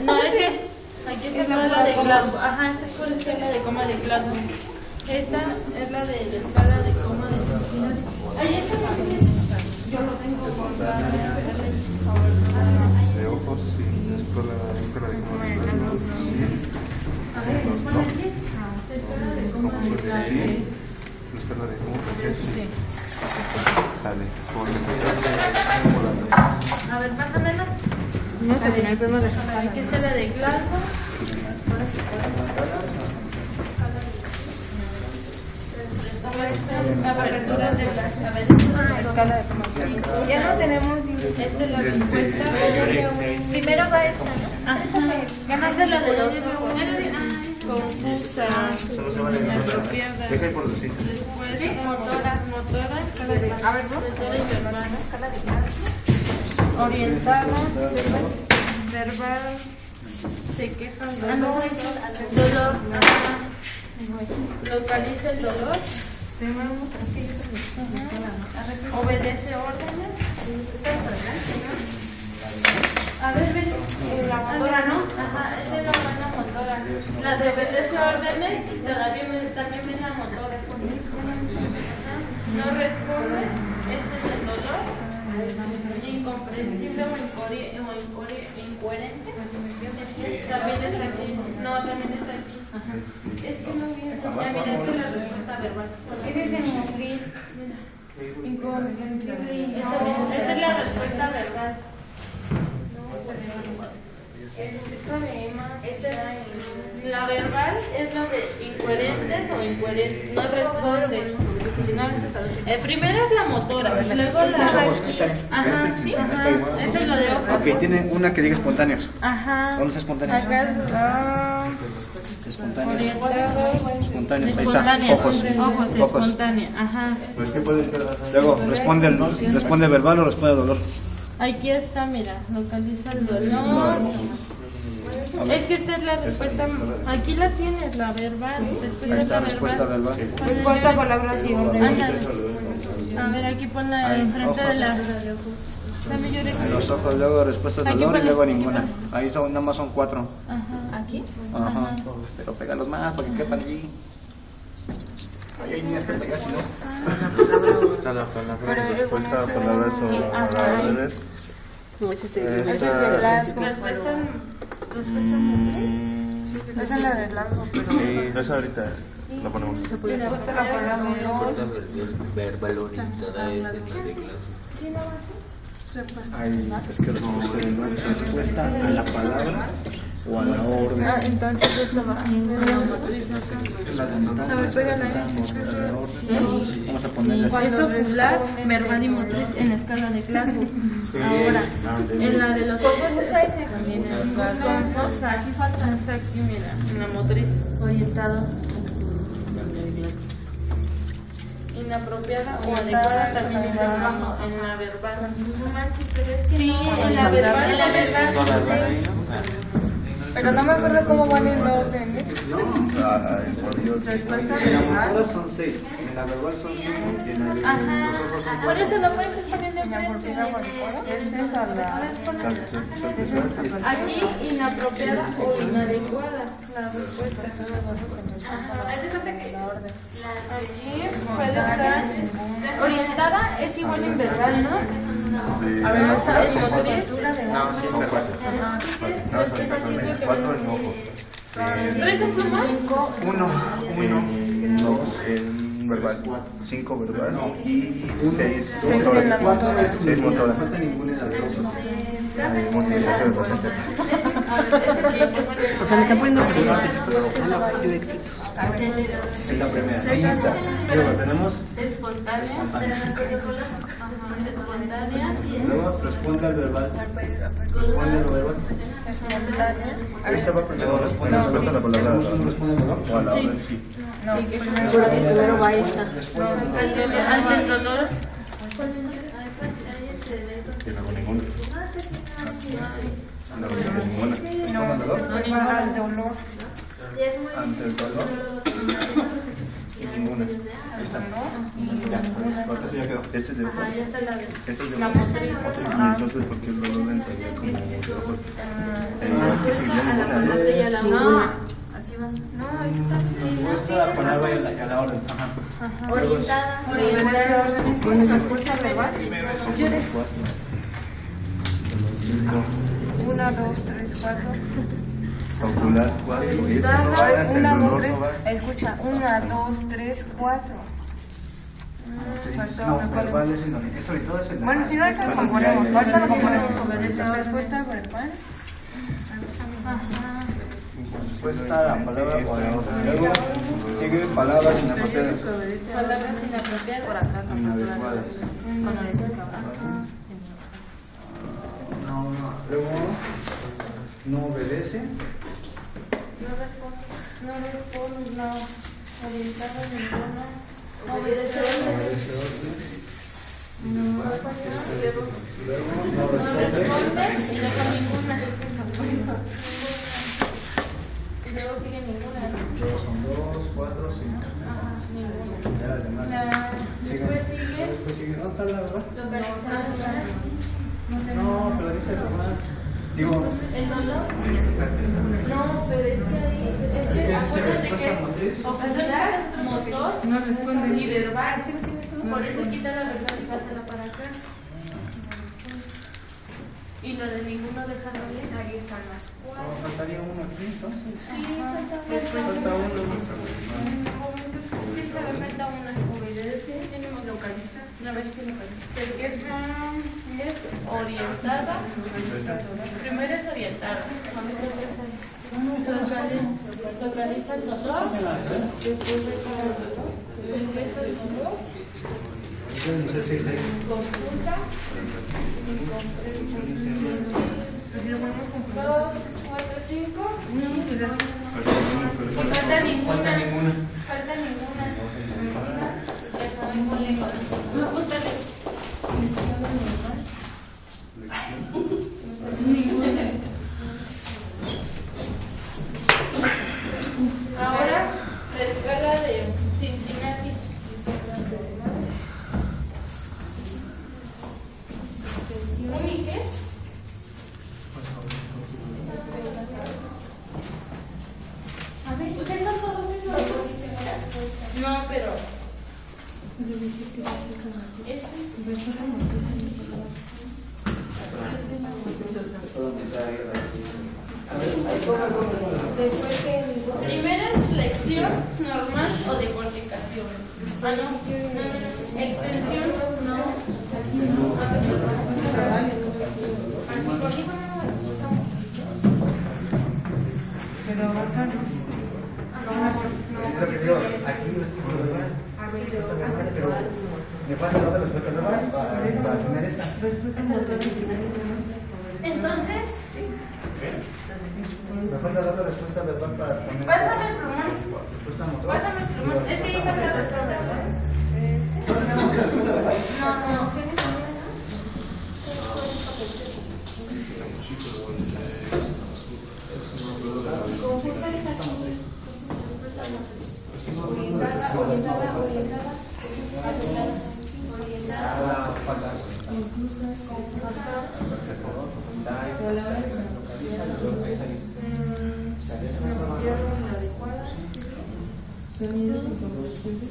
no, es que aquí está la escala de Glasgow. Ajá, esta es por escala de coma de Glasgow. Esta es la de la escala de coma de Cincinnati. Ahí está la que yo lo tengo con De ojos, sí. La escuela de coma de Glasgow. a ver, pon aquí. Escala de coma de Glasgow. La escuela de coma de Glasgow. Sí. Sale. A ver, pásamela. No sé, final, pero no deja. Aquí está la de Glasgow. Apertura de la escala de coma. Ya no tenemos Esta es la respuesta. Primero va esta, ¿no? Ajá. Esta es la de los ojos. Confusa, inapropiada. Deja ahí por los sitios. Después, motora, escala de motora y verbal. escala de Orientada, verbal, se queja, dolor. Ajá. Localiza el dolor. Ajá. Obedece órdenes. A ver, ven. La motora, ¿no? Ajá, esa es la buena motora. Las de obedece órdenes, también ven la motora. Ajá. no responde, este es el dolor, incomprensible o incoherente, también es aquí, no, también es aquí. Este no viene, ya mira, esta es la respuesta verbal. Ese es el motriz. Esta es la respuesta verbal. Esto de más. La verbal es lo de incoherentes o incoherentes, no responde. El primero es la motora, luego la... Ajá, sí, ajá. Este es lo de ojos. Ok, tiene una que diga espontáneos. Ajá. ¿Dónde está espontáneos? Acá Espontáneos. espontánea. Ojos. Ojos, espontánea. Ajá. Luego, ¿responde verbal o responde dolor? Aquí está, mira, localiza el dolor. Es que esta es la respuesta. Aquí la tienes, la verbal. Ahí está la respuesta verbal. Respuesta colaboración. A ver, aquí ponla enfrente de la. Dame yo Los ojos, luego respuesta dolor y luego ninguna. Ahí nada más son 4. Ajá. ¿Aquí? Ajá. Pero pégalos más para que quepan allí. Ay, niñas, te pegas, ¿no? Está la palabra respuesta a palabras o palabras. Ese es de Glasgow. Respuesta Esa es la de Glasgow, pero... Sí, esa ahorita la ponemos. Respuesta a la palabra olor. Verbal orientada es en la de clase. Ay, es que respuesta a la palabra o a la orden. entonces esto va. A ver, pégale. Vamos a ponerle así. Es ocular, verbal y motriz en la escala de Glasgow. Ahora, en la de los ojos es ese. También en los ojos, aquí faltan, aquí mira, en la motriz orientada. Inapropiada o adecuada también es abajo, en la verbal. Sí, en la verbal. Pero no me acuerdo cómo van en orden, ¿eh? Ay, por Dios. Respuesta En la verbal. motora son 6, en la verbal son 5 y en la de los ojos son Por eso lo puedes poner de frente. Aquí, inapropiada o inadecuada. La respuesta. Aquí puede estar orientada, es igual en verbal, ¿no? A ver, esa es motriz. No, sí, son 4. No, son 4 en ojos. ¿Tres en suma? 1, 2 en verbal, 5 verbal y 6 en la motora. 6 motora. O sea, me está poniendo presión. Es la primera. Luego tenemos Espontánea. luego responde al verbal. Responde al verbal. Esa va primero, responde a la palabra o a la orden, sí. Primero va esta. Ante el dolor. Que no con ninguna. No, ninguna. ¿Responde al dolor? Ante el dolor. Y ninguna. Ahí está. Ya, otra ya quedó. Este es de ojos. Este es de ojos. Entonces, porque el dolor entraría como de ojos. Aquí sí, ninguna. No, así va. No, ahí está. Respuesta a la palabra y a la orden. Ajá. Orientada. Respuesta verbal. Primero es 4. 1, 2, 3, 4. Calcular 4. Y este no va, el 1, 2, dolor 3. no va. Escucha, 1, 2, 3, 4. No, verbal es el orden. Esto y todo es el Bueno, si no, ahorita lo componemos. Ahorita lo componemos. Respuesta verbal. Respuesta a la palabra o a la orden. Luego sigue palabras inapropiadas. Palabras inapropiadas. Por acá, Inadecuadas. Luego no obedece. No responde, no. Orientada ninguna. Obedece orden. No responde y luego ninguna. Y luego sigue ninguna, ¿no? Son 2, 4, 5. Ya las demás. Después sigue ¿Dónde está la verdad? localizada. No, pero dice lo más. Digo, ¿El dolor? No, pero es que ahí. Acuérdate que es ocular, motor y verbal. Por eso quita la verdad y pásala para acá. Y lo de ninguno déjalo bien. Ahí están las 4. Faltaría uno aquí, entonces. Sí, falta uno. Falta una. Obedece. Tenemos localiza. A ver si localiza. Es orientada. Primero es orientada. Localiza el dolor. Después de cada dolor. Empieza el dolor. Confusa. 2, 4, 5. Falta ninguna. Falta ninguna. No, púntale. Ninguna. Ahora la escala de Cincinnati. ¿Úniques? A ver, ¿ustedes son todos esos? No, pero... Primera es flexión normal o de corticación. Ah, no. Extensión, no. Pero acá no. Lo que digo, aquí no estoy verbal, pero me falta la otra respuesta verbal para tener esta. Entonces, Me falta la otra respuesta verbal para poner. pásame el plumón. Respuesta motor. Pásame el plumón. Es que yo también la respuesta, ¿verdad? No. Confusa está aquí. Orientada. Sonidos inconfundibles.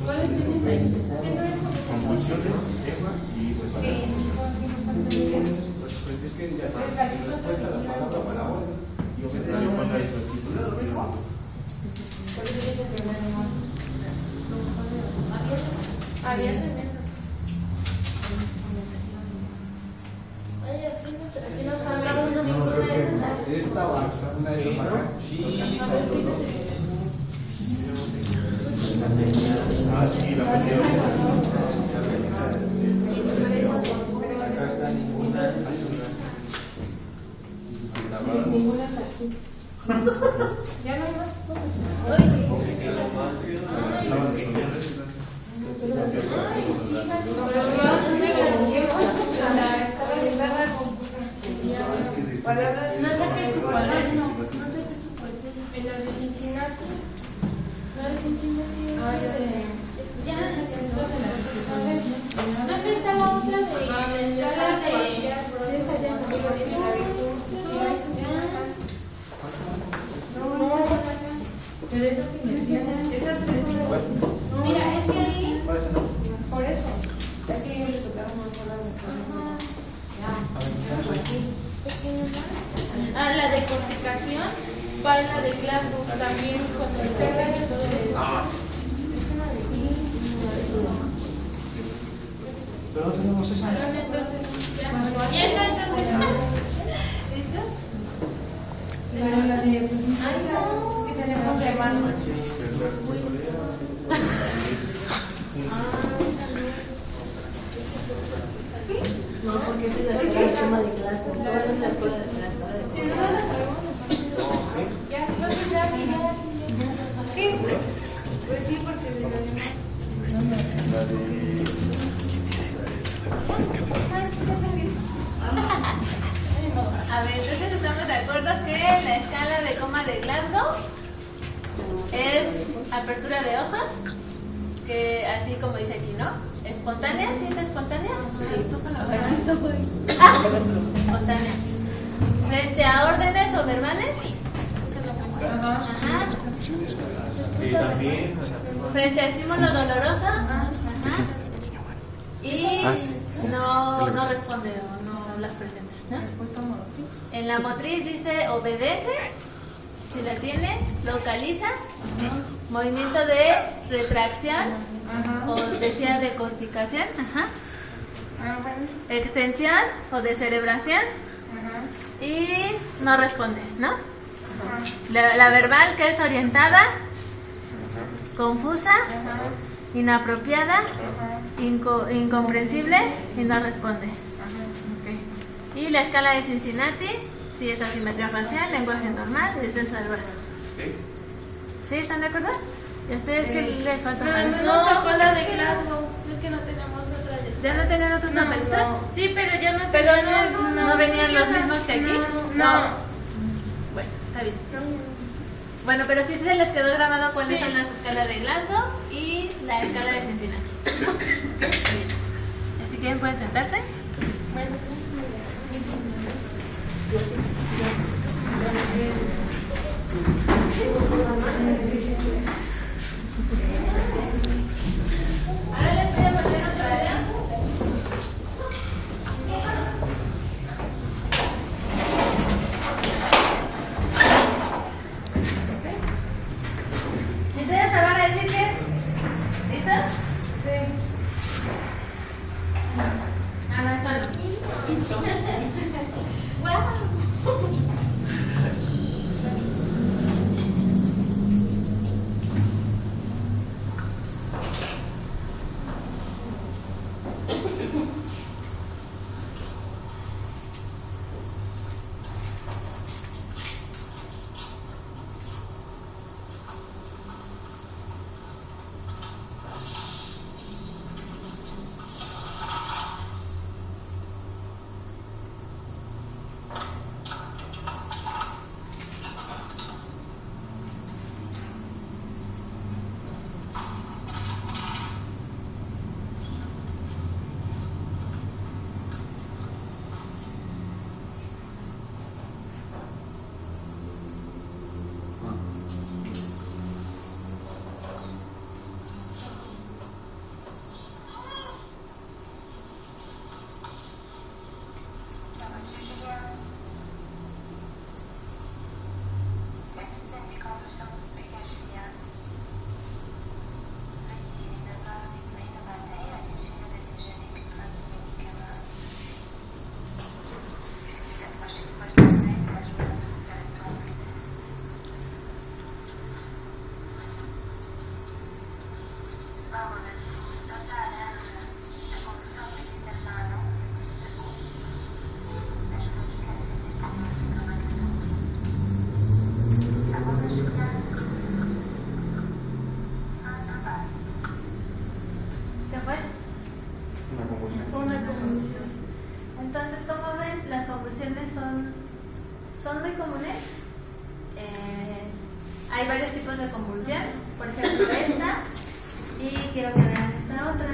¿Cuáles tienes ahí? Convulsiones, ema y es que ya respuesta la palabra para orden y obedeció cuando hay articulado. Había tremendo. Ay, así no, aquí nos hablamos de ninguna de esas. Esta va, una de esas marcas. Ah, sí, la metieron. Acá está ninguna. Ninguna es aquí. Ya no hay más. Palabras. No sé qué tu palabra, no. En las de Cincinnati. No de Cincinnati. Ya. ¿Dónde está la otra de escala de? Pero eso sí me entienden. Esas tres son de Mira, es que ahí. por eso. Es que ellos le tocaron más palabras. Ah, la de corticación para la de Glasgow también con el carga y todo eso. Pero no tenemos esa. Entonces, ya está, entonces. ¿Listo? Pero la de. Ay, no. Sí tenemos de más. No, porque es la tema de clase. No es la escuela de clase. Si no las sabemos, ya, entonces ya, sí. ¿Qué? Pues sí, porque de los demás. A ver, entonces estamos de acuerdo que la escala de coma de Glasgow es apertura de hojas, que así como dice aquí, ¿no? ¿Espontánea? ¿Sí es espontánea? Sí. Espontánea. ¿Frente a órdenes o verbales? Ajá. Y también, ¿Frente a estímulo doloroso? Ajá. Y no responde o no las presenta, ¿no? En la motriz dice obedece, si la tiene, localiza, movimiento de retracción o decía de corticación, ajá. Extensión o descerebración y no responde, ¿no? La verbal que es orientada, confusa, inapropiada, incomprensible y no responde. Okay. Y la escala de Cincinnati, si es asimetría facial, lenguaje normal y descenso del brazo. ¿Sí? ¿Están de acuerdo? ¿Y a ustedes qué les falta? No, tocó la de Glasgow. Es que no tenemos otra de... ¿Ya no tenían otros papelitos? Sí, pero ya no tenían... ¿No venían los mismos que aquí? No. Bueno, está bien. Bueno, pero sí se les quedó grabado cuáles son las escalas de Glasgow y la escala de Cincinnati. Bien. Así que pueden sentarse. Ahora les voy a poner otra área. ¿Y ustedes me van a decir qué es? ¿Listos? Sí. Ah, no, esto no. ¡Guau! Entonces, como ven, las convulsiones son muy comunes. Hay varios tipos de convulsión, por ejemplo esta, y quiero que vean esta otra.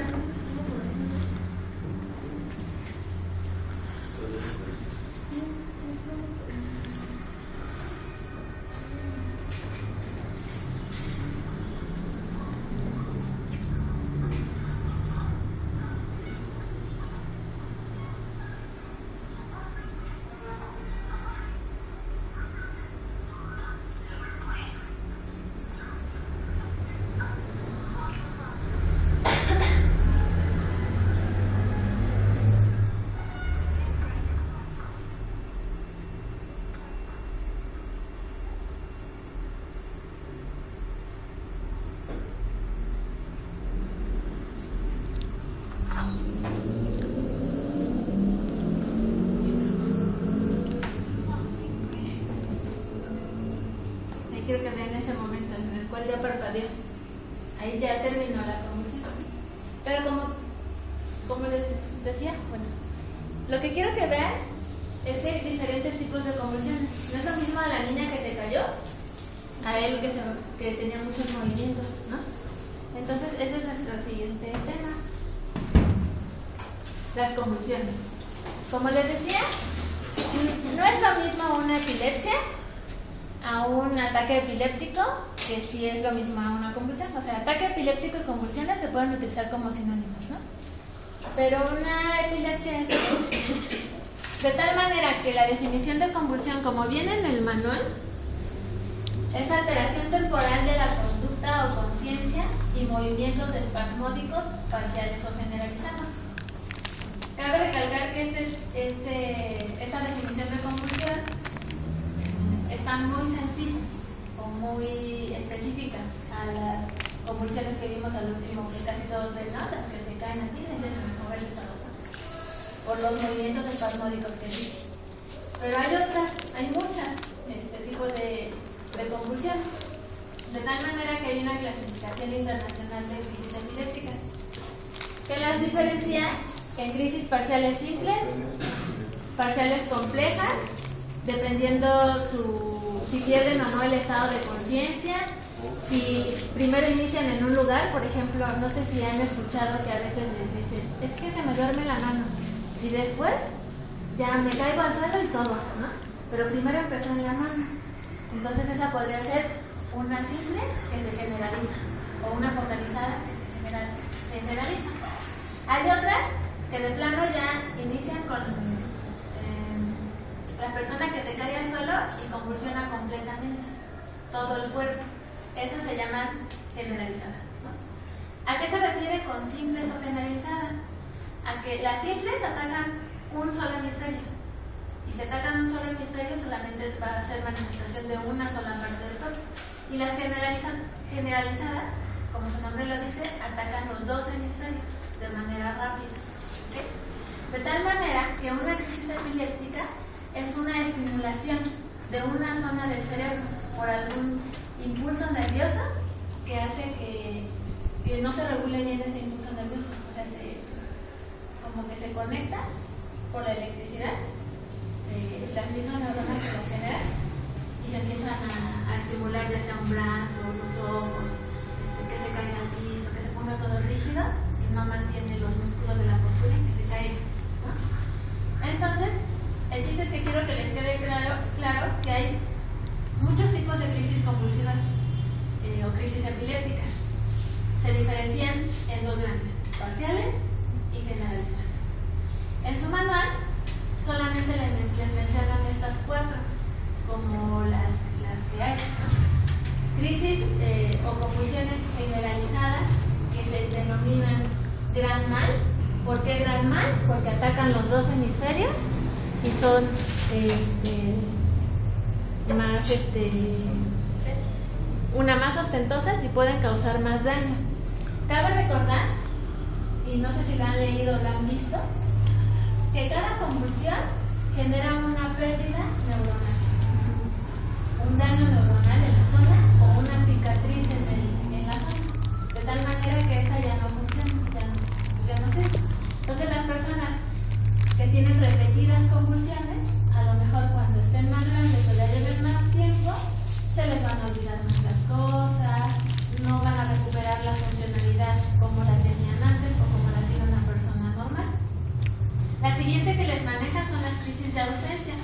Quiero que vean ese momento en el cual ya parpadeó. Ahí ya terminó la convulsión. Pero como les decía, bueno, lo que quiero que vean es que hay diferentes tipos de convulsiones. No es lo mismo a la niña que se cayó, a él que tenía muchos movimientos, ¿no? Entonces, ese es nuestro siguiente tema. las convulsiones. Como les decía, no es lo mismo una epilepsia a un ataque epiléptico, que sí es lo mismo a una convulsión. O sea, ataque epiléptico y convulsiones se pueden utilizar como sinónimos, ¿no? Pero una epilepsia es de tal manera que la definición de convulsión, como viene en el manual, es alteración temporal de la conducta o conciencia y movimientos espasmódicos parciales o generalizados. Cabe recalcar que esta definición de convulsión está muy sencilla o muy específica a las convulsiones que vimos al último, que casi todos ven, ¿no? Las que se caen aquí y empiezan a moverse todo, ¿no? Por los movimientos espasmódicos que dicen. Pero hay muchas tipos de convulsiones, de tal manera que hay una clasificación internacional de crisis epilépticas que las diferencia en crisis parciales simples, parciales complejas, dependiendo si pierden o no el estado de conciencia, si primero inician en un lugar, por ejemplo, no sé si han escuchado que a veces les dicen, es que se me duerme la mano, y después ya me caigo al suelo y todo, ¿no? Pero primero empezó en la mano. Entonces esa podría ser una simple que se generaliza o una focalizada que se generaliza. Hay otras que de plano ya inician con la persona que se cae al suelo y convulsiona completamente todo el cuerpo. Esas se llaman generalizadas, ¿no? ¿A qué se refiere con simples o generalizadas? A que las simples atacan un solo hemisferio. Y si atacan un solo hemisferio, solamente va a ser manifestación de una sola parte del cuerpo. Y las generalizadas, como su nombre lo dice, atacan los dos hemisferios de manera rápida. ¿Okay? De tal manera que una crisis epiléptica es una estimulación de una zona del cerebro por algún impulso nervioso que hace que no se regule bien ese impulso nervioso. O sea, como que se conecta por la electricidad, las mismas neuronas que las generan, y se empiezan a estimular ya sea un brazo, los ojos, que se caiga al piso, que se ponga todo rígido y no mantiene los músculos de la postura y que se caiga, ¿no? Entonces, el chiste es que quiero que les quede claro que hay muchos tipos de crisis convulsivas o crisis epilépticas. Se diferencian en dos grandes, parciales y generalizadas. En su manual solamente les mencionan estas cuatro como las que hay, ¿no? Crisis o convulsiones generalizadas que se denominan gran mal. ¿Por qué gran mal? Porque atacan los dos hemisferios y son más ostentosas y pueden causar más daño. Cabe recordar, y no sé si lo han leído o lo han visto, que cada convulsión genera una pérdida neuronal, un daño neuronal en la zona o una cicatriz en la zona, de tal manera que esa ya no funciona, ya no sirve. Entonces las personas que tienen repetidas convulsiones, a lo mejor cuando estén más grandes o ya lleven más tiempo, se les van a olvidar más las cosas, no van a recuperar la funcionalidad como la tenían antes o como la tiene una persona normal. La siguiente que les maneja son las crisis de ausencia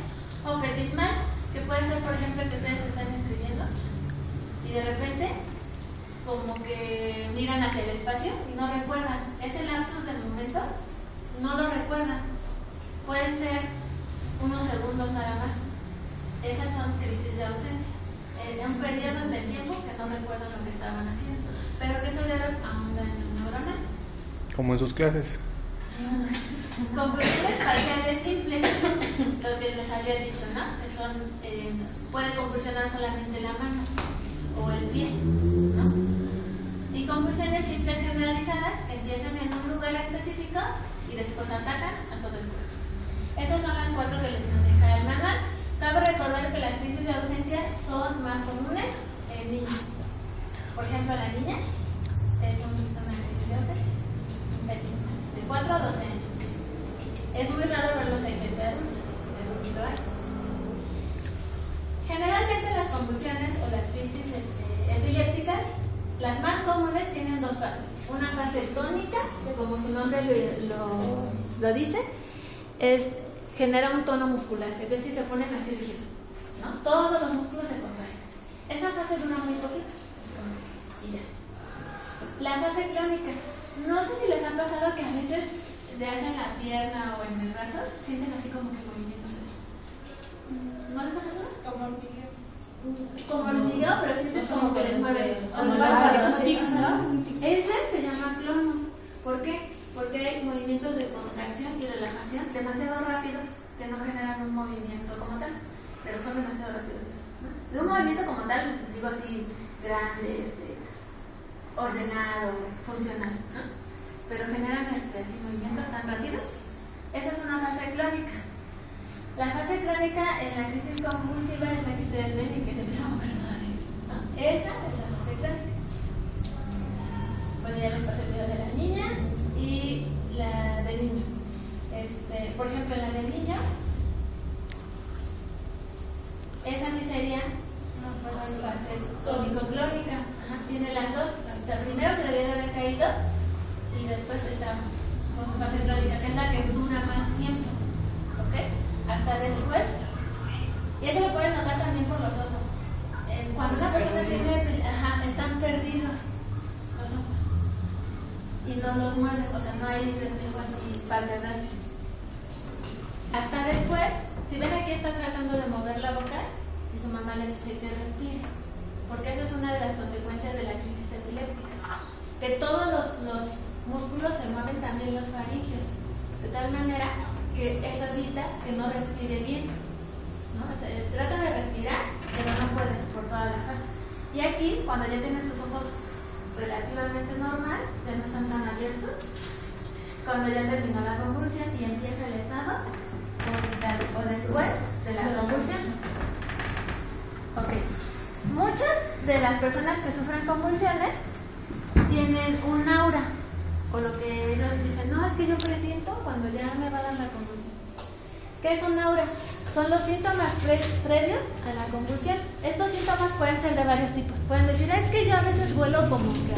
o petit mal, que puede ser, por ejemplo, que ustedes están escribiendo y de repente como que miran hacia el espacio y no recuerdan ese lapsus del momento, no lo recuerdan, pueden ser unos segundos nada más. Esas son crisis de ausencia, un periodo de tiempo que no recuerdan lo que estaban haciendo, pero que se deben a un daño neuronal. Como en sus clases. Convulsiones parciales simples, lo que les había dicho, ¿no? Que son, pueden convulsionar solamente la mano o el pie, ¿no? Y convulsiones simples generalizadas que empiezan en un lugar específico y después atacan a todo el cuerpo. Esas son las cuatro que les maneja el manual. Cabe recordar que las crisis de ausencia son más comunes en niños. Por ejemplo, la niña es una crisis de ausencia de 4 a 12 años. Es muy raro verlos en gente adulta, pero sí lo hay. Generalmente las convulsiones o las crisis epilépticas, las más comunes tienen dos fases. Una fase tónica, que como su nombre lo lo dice, genera un tono muscular, es decir, se ponen así rígidos, ¿no? Todos los músculos se contraen. Esa fase dura muy poquito y ya. La fase clónica, no sé si les ha pasado que a veces le hacen la pierna o en el brazo, sienten así como que movimientos así. ¿No les ha pasado? Como hormigueo. Como hormigueo, pero sientes como que les mueve. Ese se llama clonus. ¿Por qué? Porque hay movimientos de contracción y relajación demasiado rápidos que no generan un movimiento como tal, pero son demasiado rápidos. De un movimiento como tal, digo así, grande, ordenado, funcional, ¿no? Pero generan así movimientos tan rápidos. Esa es una fase clónica. La fase crónica en la crisis convulsiva es la que ustedes ven y que se empieza a mover todavía, ¿no? Esa es la fase crónica. Bueno, ya les pasé el video de la niña y la del niño. Por ejemplo, la del niño, esa sí sería una fase tónico-clónica. Tiene las dos. O sea, primero se debió de haber caído y después está con su fase clónica, que es la que dura más tiempo. ¿Ok? Hasta después. Y eso lo pueden notar también por los ojos. Cuando una persona tiene, están perdidos los ojos y no los mueven, o sea, no hay reflejo así palpebral. Hasta después, si ven aquí está tratando de mover la boca y su mamá le dice que respire, porque esa es una de las consecuencias de la crisis epiléptica, que todos los músculos se mueven, también los faringios, de tal manera que eso evita que no respire bien, ¿no? O sea, trata de respirar, pero no puede por toda la fase. Y aquí, cuando ya tiene sus ojos relativamente normal, ya no están tan abiertos, cuando ya terminó la convulsión y empieza el estado positral o después de la convulsión. Ok. Muchas de las personas que sufren convulsiones tienen un aura, o lo que ellos dicen, no, es que yo presiento cuando ya me va a dar la convulsión. ¿Qué es un aura? Son los síntomas previos a la convulsión. Estos síntomas pueden ser de varios tipos. Pueden decir, es que yo a veces vuelo como que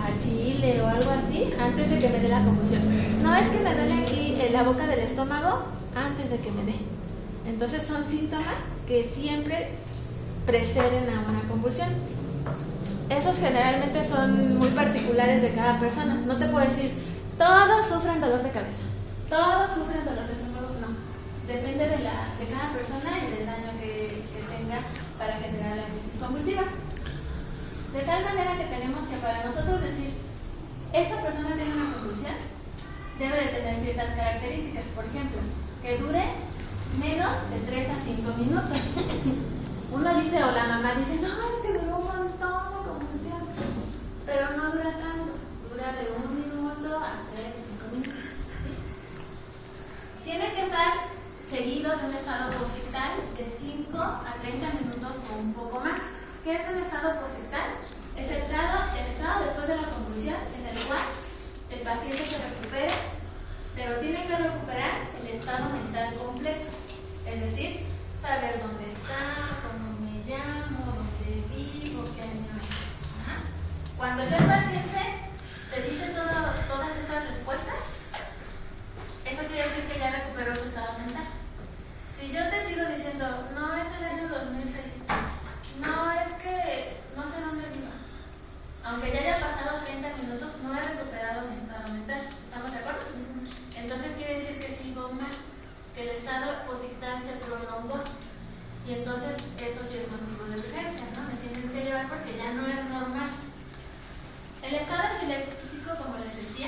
a chile o algo así antes de que me dé la convulsión. No, es que me duele aquí en la boca del estómago antes de que me dé. Entonces son síntomas que siempre preceden a una convulsión. Esos generalmente son muy particulares de cada persona. No te puedo decir, todos sufren dolor de cabeza, todos sufren dolor de estómago, no. Depende de cada persona y del daño que tenga para generar la crisis convulsiva. De tal manera que tenemos que para nosotros decir, esta persona tiene una convulsión, debe de tener ciertas características. Por ejemplo, que dure menos de 3 a 5 minutos. Uno dice, o la mamá dice, no, es que duró un montón la convulsión, pero no dura tanto, dura de 1 minuto a 3 a 5 minutos. ¿Sí? Tiene que estar seguido de un estado posictal de 5 a 30 minutos o un poco más. ¿Qué es un estado posictal? Es el estado después de la convulsión en el cual el paciente se recupera, pero tiene que recuperar el estado mental completo, es decir, saber dónde está, cómo me llamo, dónde vivo, qué año es. Cuando ya el paciente te dice todas esas respuestas, eso quiere decir que ya recuperó su estado mental. Si yo te sigo diciendo, no, es el año 2006, no, es que no sé dónde vivo, aunque ya haya pasado 30 minutos, no he recuperado mi estado mental. ¿Estamos de acuerdo? Entonces quiere decir que sigo mal, que el estado posictal se prolongó. Y entonces eso sí es motivo de urgencia, ¿no? Me tienen que llevar porque ya no es normal. El estado epiléptico, como les decía,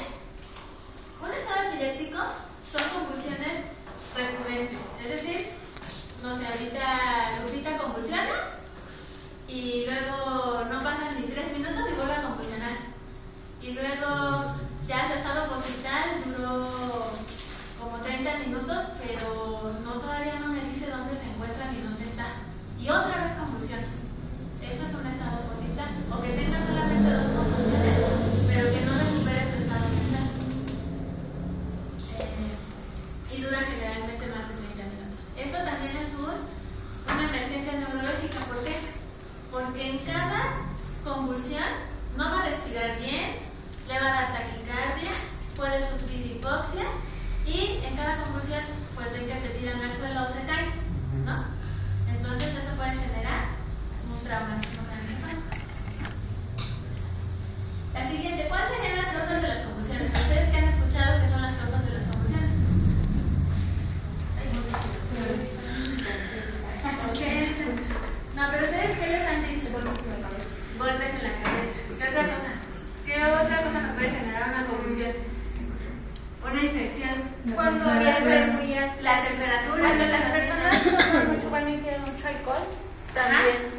un estado epiléptico son convulsiones recurrentes. Es decir, no sé, ahorita Lupita convulsiona y luego no pasan ni 3 minutos y vuelve a convulsionar. Y luego ya su estado posictal duró como 30 minutos, pero todavía no me dice dónde se encuentra ni dónde está. Y otra vez convulsiona. Eso es un estado posictal. O que tenga solamente 2 convulsiones, pero que no recupere su estado mental. Y dura generalmente más de 30 minutos. Eso también es una emergencia neurológica. ¿Por qué? Porque en cada convulsión no va a respirar bien, le va a dar taquicardia, puede sufrir hipoxia y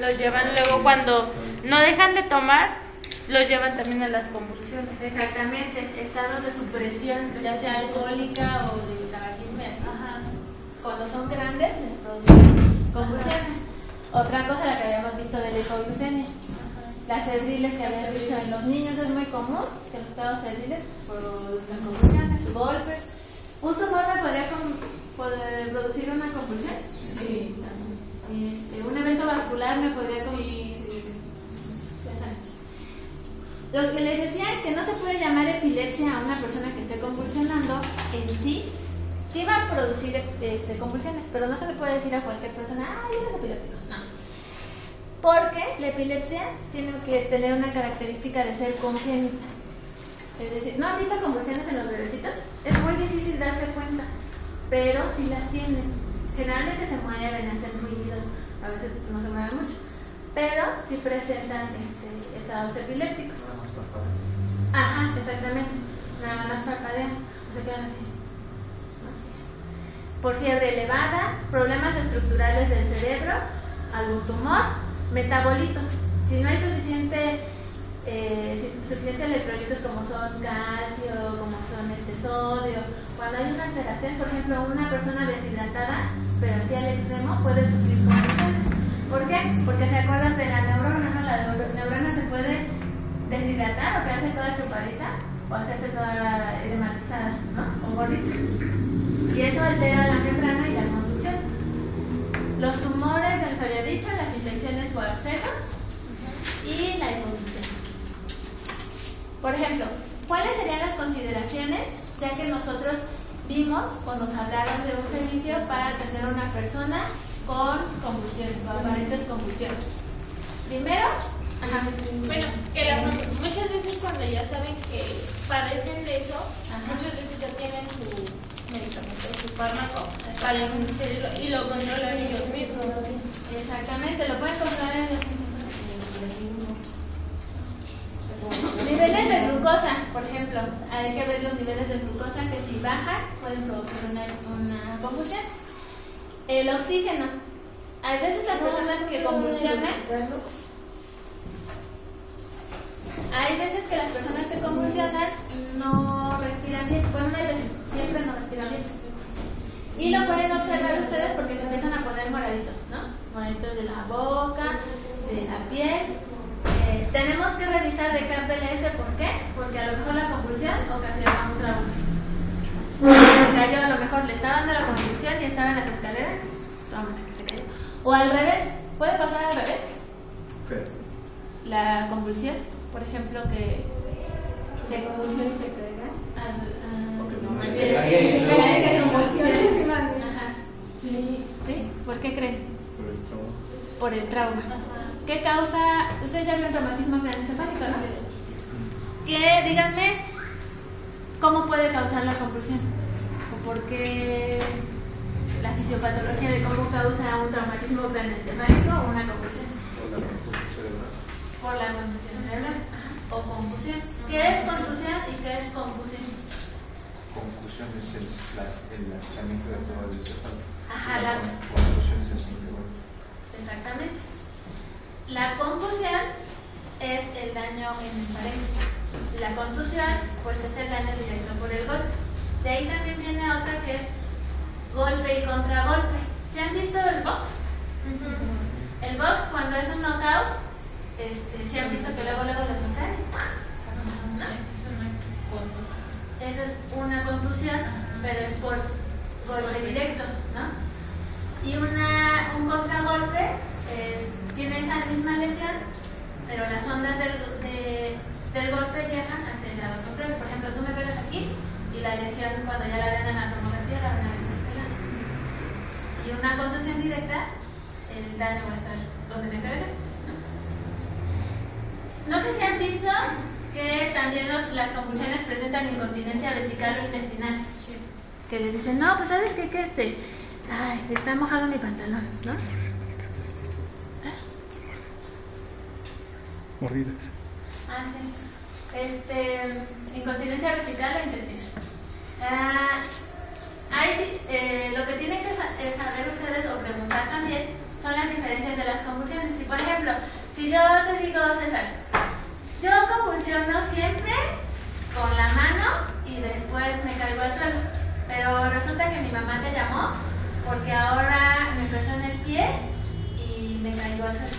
los llevan luego cuando no dejan de tomar, los llevan también a las convulsiones. Exactamente, estados de supresión, ya sea alcohólica o de tabaquismo y así. Cuando son grandes les producen convulsiones. Otra cosa, la que habíamos visto de la hipoglucemia. Las febriles que habías dicho en los niños es muy común que los estados febriles produzcan convulsiones, golpes. ¿Un tumor me podría producir una convulsión? Sí. ¿Un evento vascular me podría Lo que les decía es que no se puede llamar epilepsia a una persona que esté convulsionando en sí. Sí va a producir convulsiones, pero no se le puede decir a cualquier persona, eres epiléptico. No. Porque la epilepsia tiene que tener una característica de ser congénita. Es decir, ¿no han visto convulsiones en los bebecitos? Es muy difícil darse cuenta, pero sí las tienen. Generalmente se mueven, hacen ruidos, a veces no se mueven mucho, pero sí presentan estados epilépticos. Ajá, exactamente. Nada más parpadean, se quedan así. Por fiebre elevada, problemas estructurales del cerebro, algún tumor, metabolitos. Si no hay suficiente electrolitos como son calcio, como son sodio, cuando hay una alteración, por ejemplo, una persona deshidratada, pero así al extremo, puede sufrir convulsiones. ¿Por qué? Porque se acuerdan de la neurona, ¿no? La neurona se puede deshidratar o quedarse toda chupadita o hacerse toda edematizada, ¿no? O gordita. Y eso altera la membrana y la conducción. Los tumores, ya les había dicho, las infecciones o abscesos y la hipoglucemia. Por ejemplo, ¿cuáles serían las consideraciones, ya que nosotros vimos o nos hablaron de un servicio para atender a una persona con convulsiones o aparentes convulsiones? Primero, bueno, que muchas veces cuando ya saben que padecen de eso, muchas veces ya tienen su medicamento, su fármaco para ingerirlo y lo controlan ellos mismos. Exactamente, lo pueden controlar ellos mismos. Niveles de glucosa, por ejemplo, hay que ver los niveles de glucosa que si bajan pueden producir una convulsión. El oxígeno, hay veces las personas que convulsionan, no respiran bien, bueno, no hay veces, siempre no respiran bien. Y lo pueden observar ustedes porque se empiezan a poner moraditos, ¿no? Moraditos de la boca, de la piel. Tenemos que revisar de qué APLS, ¿por qué? Porque a lo mejor la convulsión ocasiona un trauma. Se cayó, a lo mejor le estaba dando la convulsión y estaba en las escaleras, toma, que se cayó. O al revés, ¿puede pasar al revés? ¿Qué? La convulsión, por ejemplo, que se convulsiona y se caiga. ¿Sí? ¿Por qué creen? Por el trauma. Por el trauma. ¿Qué causa? Ustedes ya vieron traumatismo craneoencefálico, ¿no? Que díganme cómo puede causar la convulsión o por qué la fisiopatología de cómo causa un traumatismo craneoencefálico o una convulsión. Por la contusión cerebral o confusión. ¿Qué es contusión y qué es confusión? Confusión es el aislamiento de todo el encéfalo. Ajá, confusión es el síndrome. Exactamente. La confusión es el daño en el parénquima. La contusión, pues es el daño directo por el golpe. De ahí también viene otra que es golpe y contragolpe. ¿Se han visto el box? El box, cuando es un knockout, ¿se han visto que luego lo soltan? ¿No? Esa es una contusión, pero es por golpe directo, ¿no? Y un contragolpe tiene esa misma lesión, pero las ondas del golpe llegan hacia el lado contrario. Por ejemplo, tú me pegas aquí y la lesión, cuando ya la vean en la tomografía, la van a ver de este lado. Y una contusión directa, el daño va a estar donde me pegas. No sé si han visto que también las convulsiones presentan incontinencia vesical o intestinal. Sí. Que les dicen, no, pues ¿sabes qué? Que ay, está mojado mi pantalón, ¿no? Mordidas. Ah, sí. Incontinencia vesical o intestinal. Lo que tienen que saber ustedes o preguntar también son las diferencias de las convulsiones. Si, por ejemplo, si yo te digo, César, yo convulsiono siempre con la mano y después me caigo al suelo, pero resulta que mi mamá te llamó porque ahora me presionó en el pie y me caigo al suelo.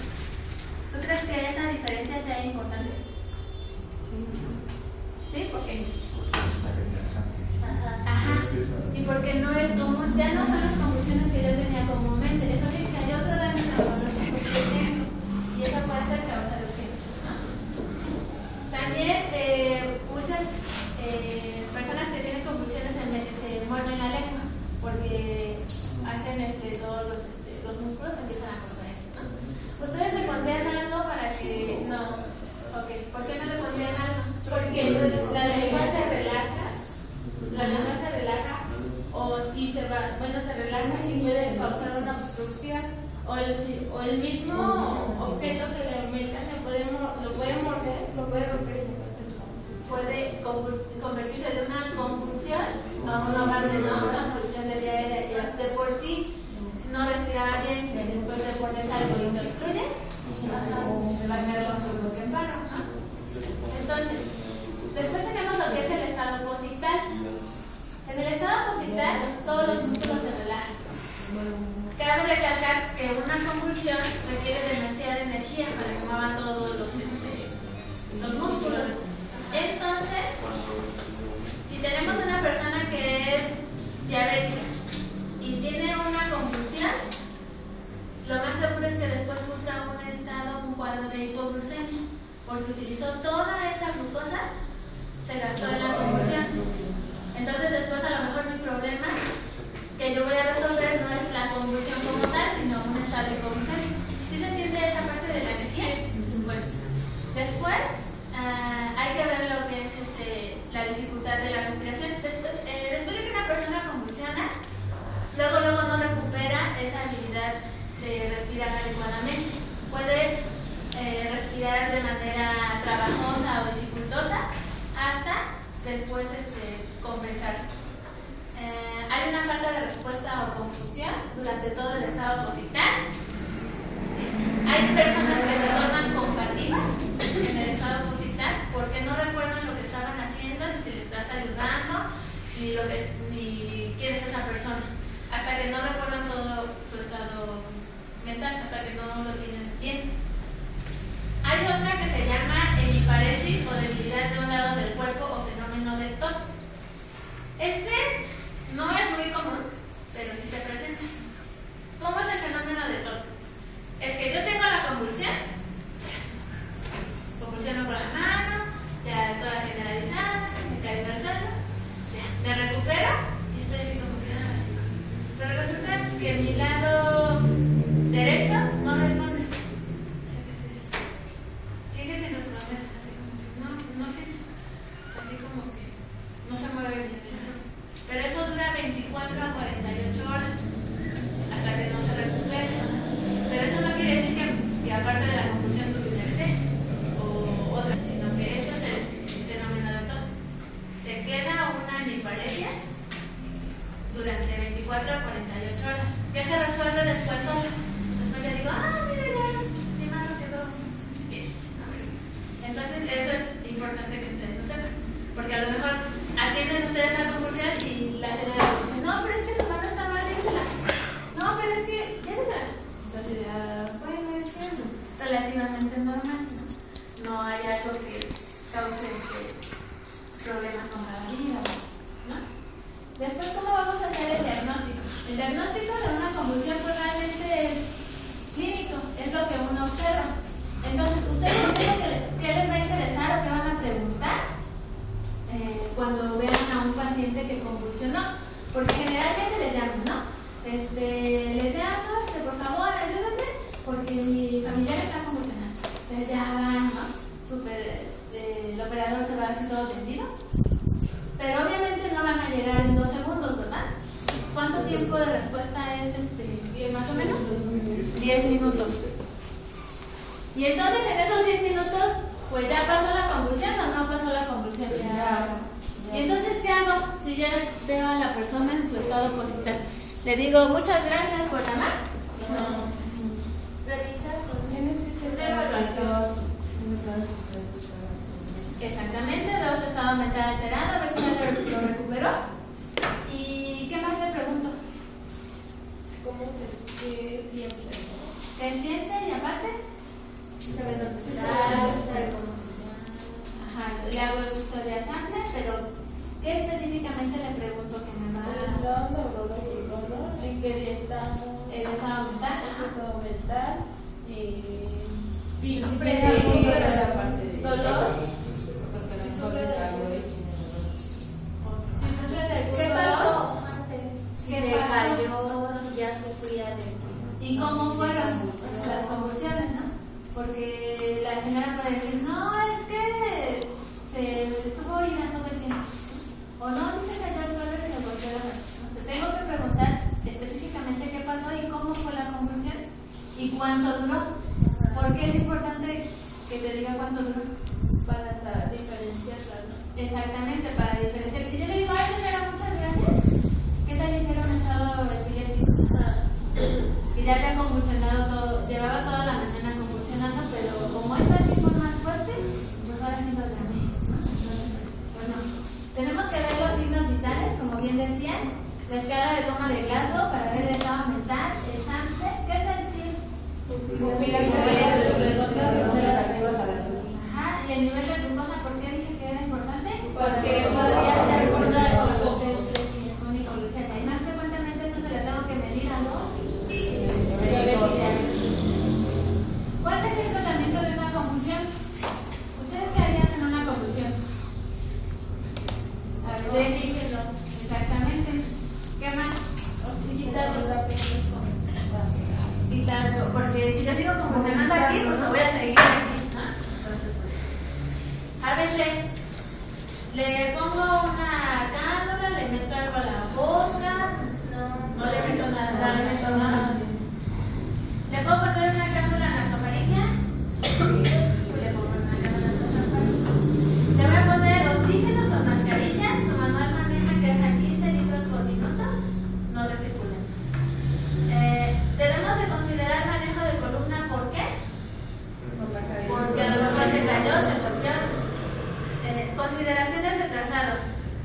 ¿Tú crees que esa diferencia sea importante? ¿Sí? ¿Por qué? Ajá. Y porque no es común, ya no son las convulsiones que yo tenía comúnmente. Eso sí que hay otro daño neurológico que yo tengo y eso puede ser causa de urgencia, ¿no? También muchas personas que tienen convulsiones se muerden la lengua porque hacen todos los músculos empiezan a contraer, ¿no? ¿Ustedes le pondrían algo para que no? Ok, ¿por qué no le pondrían algo? Porque la lengua se relaja. La lengua se relaja se relaja y puede causar una obstrucción o el mismo objeto que le metan lo puede morder, lo puede romper y puede convertirse de una convulsión a una parte, ¿no? Una solución de vía aérea. De por sí no respiraba bien y después le pones algo y se obstruye, se va a caer los que paro, ¿no? Entonces, después tenemos lo que es el estado posital. En el estado posital, todos los músculos se relajan. Cabe recalcar que una convulsión requiere demasiada energía para que muevan todos los músculos. Entonces, si tenemos una persona que es diabética y tiene una convulsión, lo más seguro es que después sufra un cuadro de hipoglucemia, porque utilizó toda esa glucosa, se gastó en la convulsión. Entonces después a lo mejor mi problema que yo voy a resolver no es la convulsión como tal, sino un estado de hipoglucemia. ¿Sí se entiende esa parte de la energía? Bueno, después hay que ver lo que es la dificultad de la respiración. Después de que una persona convulsiona, luego no recupera esa habilidad de respirar adecuadamente. Puede respirar de manera trabajosa o dificultosa hasta después compensar. Hay una falta de respuesta o confusión durante todo el estado posital. Hay personas que se tornan combativas en el estado posital porque no recuerdan lo que estaban haciendo, ni si le estás ayudando, ni quién es esa persona, hasta que no recuerdan todo su estado mental, hasta que no lo tienen bien. Hay otra que se llama hemiparesis o debilidad de un lado del cuerpo o fenómeno de TOC. No es muy común, pero sí se presenta. ¿Cómo es el fenómeno de TOC? Es que yo tengo la convulsión, convulsiono con la mano, ya toda generalizada, me caigo al suelo, me recupero y estoy así como que así. Pero resulta que mi lado derecho no responde. Sigue sin responder, así como que no sé, así como que no se mueve bien. Pero eso dura 24 a 48 horas hasta que no se recupere. Pero eso no quiere decir que aparte de la convulsión tu interese o otra, sino que eso es el fenómeno de TOC. Se queda una hemiparesia durante 24 a 48 horas. Ya se resuelve después solo. Después ya digo, mira ya, mi mano quedó bien. Entonces eso es importante que ustedes lo sepan. Porque a lo mejor atienden ustedes la convulsión y la señora dice, no, pero es que su mano está mal, llévesela. No, pero es que, llévesela. Entonces ya, bueno, es que es relativamente normal. No hay algo que cause problemas con la vida, ¿no? Después, ¿cómo vamos a hacer el diagnóstico? El diagnóstico de una convulsión pues realmente es clínico, es lo que uno observa. Entonces, ¿ustedes qué les va a interesar o qué van a preguntar cuando vean a un paciente que convulsionó? Porque generalmente les llaman, ¿no? Les llamo, por favor, ayúdame, porque mi familiar está convulsionando. Ustedes ya van, ¿no? El operador se va así todo tendido. Pero obviamente no van a llegar en 2 segundos, ¿verdad? ¿Cuánto tiempo de respuesta es más o menos? 10 minutos. Y entonces en esos 10 minutos, pues ya pasó la convulsión o no pasó la convulsión. Y entonces, ¿qué hago? Si ya veo a la persona en su estado posital, le digo, muchas gracias por llamar. Revisar, tienes que checar que siempre. ¿Qué siente? Y aparte, Sabe dónde está, sabe cómo funciona. ajá, le hago historias amplias, pero ¿qué específicamente le pregunto que me va a dar? Los neurológicos, ¿no? ¿En qué día estamos? El estado mental. El estado mental. Y Siempre si sufre sufre la parte de dolor. porque Si sufre de algo de si sufre de algún ¿Qué dolor, pasó antes? Si ¿Qué se pasó? cayó, si ya sufría de... ¿Y cómo fueron las convulsiones, no? Porque la señora puede decir, no, es que se estuvo orinando todo el tiempo. O no, si se cayó al suelo y se volvió a ver. Entonces, tengo que preguntar específicamente qué pasó y cómo fue la convulsión y cuánto duró. ¿Por qué es importante que te diga cuánto duró? para diferenciarla, ¿no? Exactamente, para diferenciar. Si yo le digo, ay señora, muchas gracias, ¿qué tal hicieron un estado epiléptico? Que ya había convulsionado todo, llevaba toda la mañana convulsionando, pero como esta sí fue más fuerte, pues ahora sí lo llamé, ¿no? Entonces, bueno, tenemos que ver los signos vitales, como bien decían, la escala de toma de Glasgow para ver el estado mental, el SAMSE, ¿qué es el TIR? Ajá, y el nivel de glucosa, ¿por qué dije que era importante? Porque podría ser por una hipoglucemia. Y más frecuentemente esto se le tengo que medir a los diabéticos. ¿Cuál sería el tratamiento de una convulsión? ¿Ustedes qué harían en una convulsión? A ver, sí, exactamente. ¿Qué más? Quitarlo, porque si yo sigo convulsionando aquí, pues no voy a seguir aquí, ¿no? A veces le pongo una cánula, le meto algo a la boca, no le meto nada, no le meto nada. ¿Le puedo poner una cánula nasofaringea? Sí, le pongo una cánula nasofaringea. Le voy a poner oxígeno con mascarilla, su manual maneja que es a 15 litros por minuto, no recirculen. Debemos de considerar manejo de columna, ¿por qué? Porque a lo mejor se cayó, se golpeó. Consideraciones de traslado.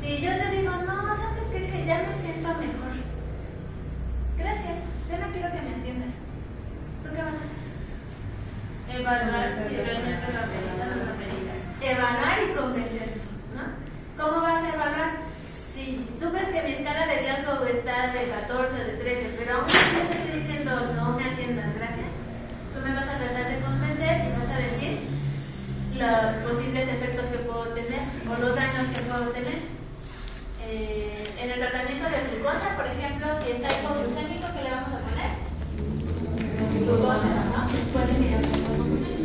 Si yo te digo, no, ¿sabes qué? Que ya me siento mejor. Gracias, yo no quiero que me entiendas. ¿Tú qué vas a hacer? Evaluar si realmente lo ameritas o no ameritas. Evaluar y convencer, ¿no? ¿Cómo vas a evaluar? Si tú ves que mi escala de Glasgow está de 14 o de 13, pero aún así te estoy diciendo no me atiendas, gracias, tú me vas a tratar de convencer y vas a decir los posibles efectos que puedo tener o los daños que puedo tener. En el tratamiento de glucosa, por ejemplo, si está hipoglucémico, ¿qué le vamos a poner? Glucosa, ¿no? Después de mirar la convulsión.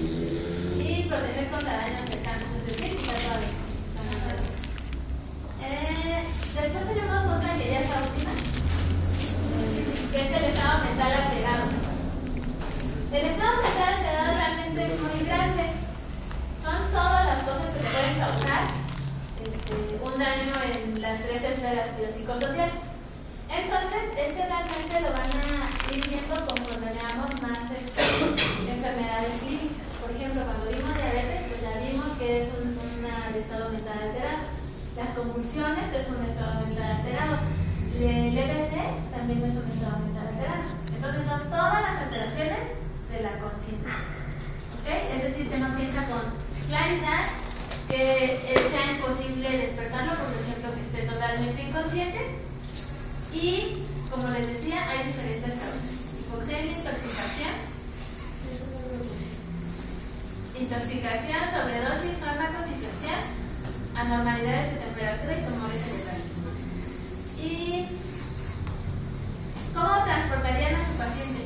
Y proteger contra daños cercanos, es decir, quitar toda la exposición. Después tenemos otra que ya es la última, que es el estado mental alterado. El estado mental alterado realmente es muy grande. Son todas las cosas que pueden causar un daño en las tres esferas biopsicosocial. Entonces, realmente lo van a ir viendo conforme veamos más enfermedades clínicas. Por ejemplo, cuando vimos diabetes, pues ya vimos que es un estado mental alterado. Las convulsiones es un estado mental alterado. El EBC también es un estado mental alterado. Entonces, son todas las alteraciones de la conciencia. ¿Okay? Es decir, que no piensa con claridad, que sea imposible despertarlo, por ejemplo, que esté totalmente inconsciente. Y, como les decía, hay diferentes causas: hipoxemia, intoxicación, sobredosis, fármacos, infección, anormalidades de temperatura y tumores cerebrales. ¿Y cómo transportarían a su paciente?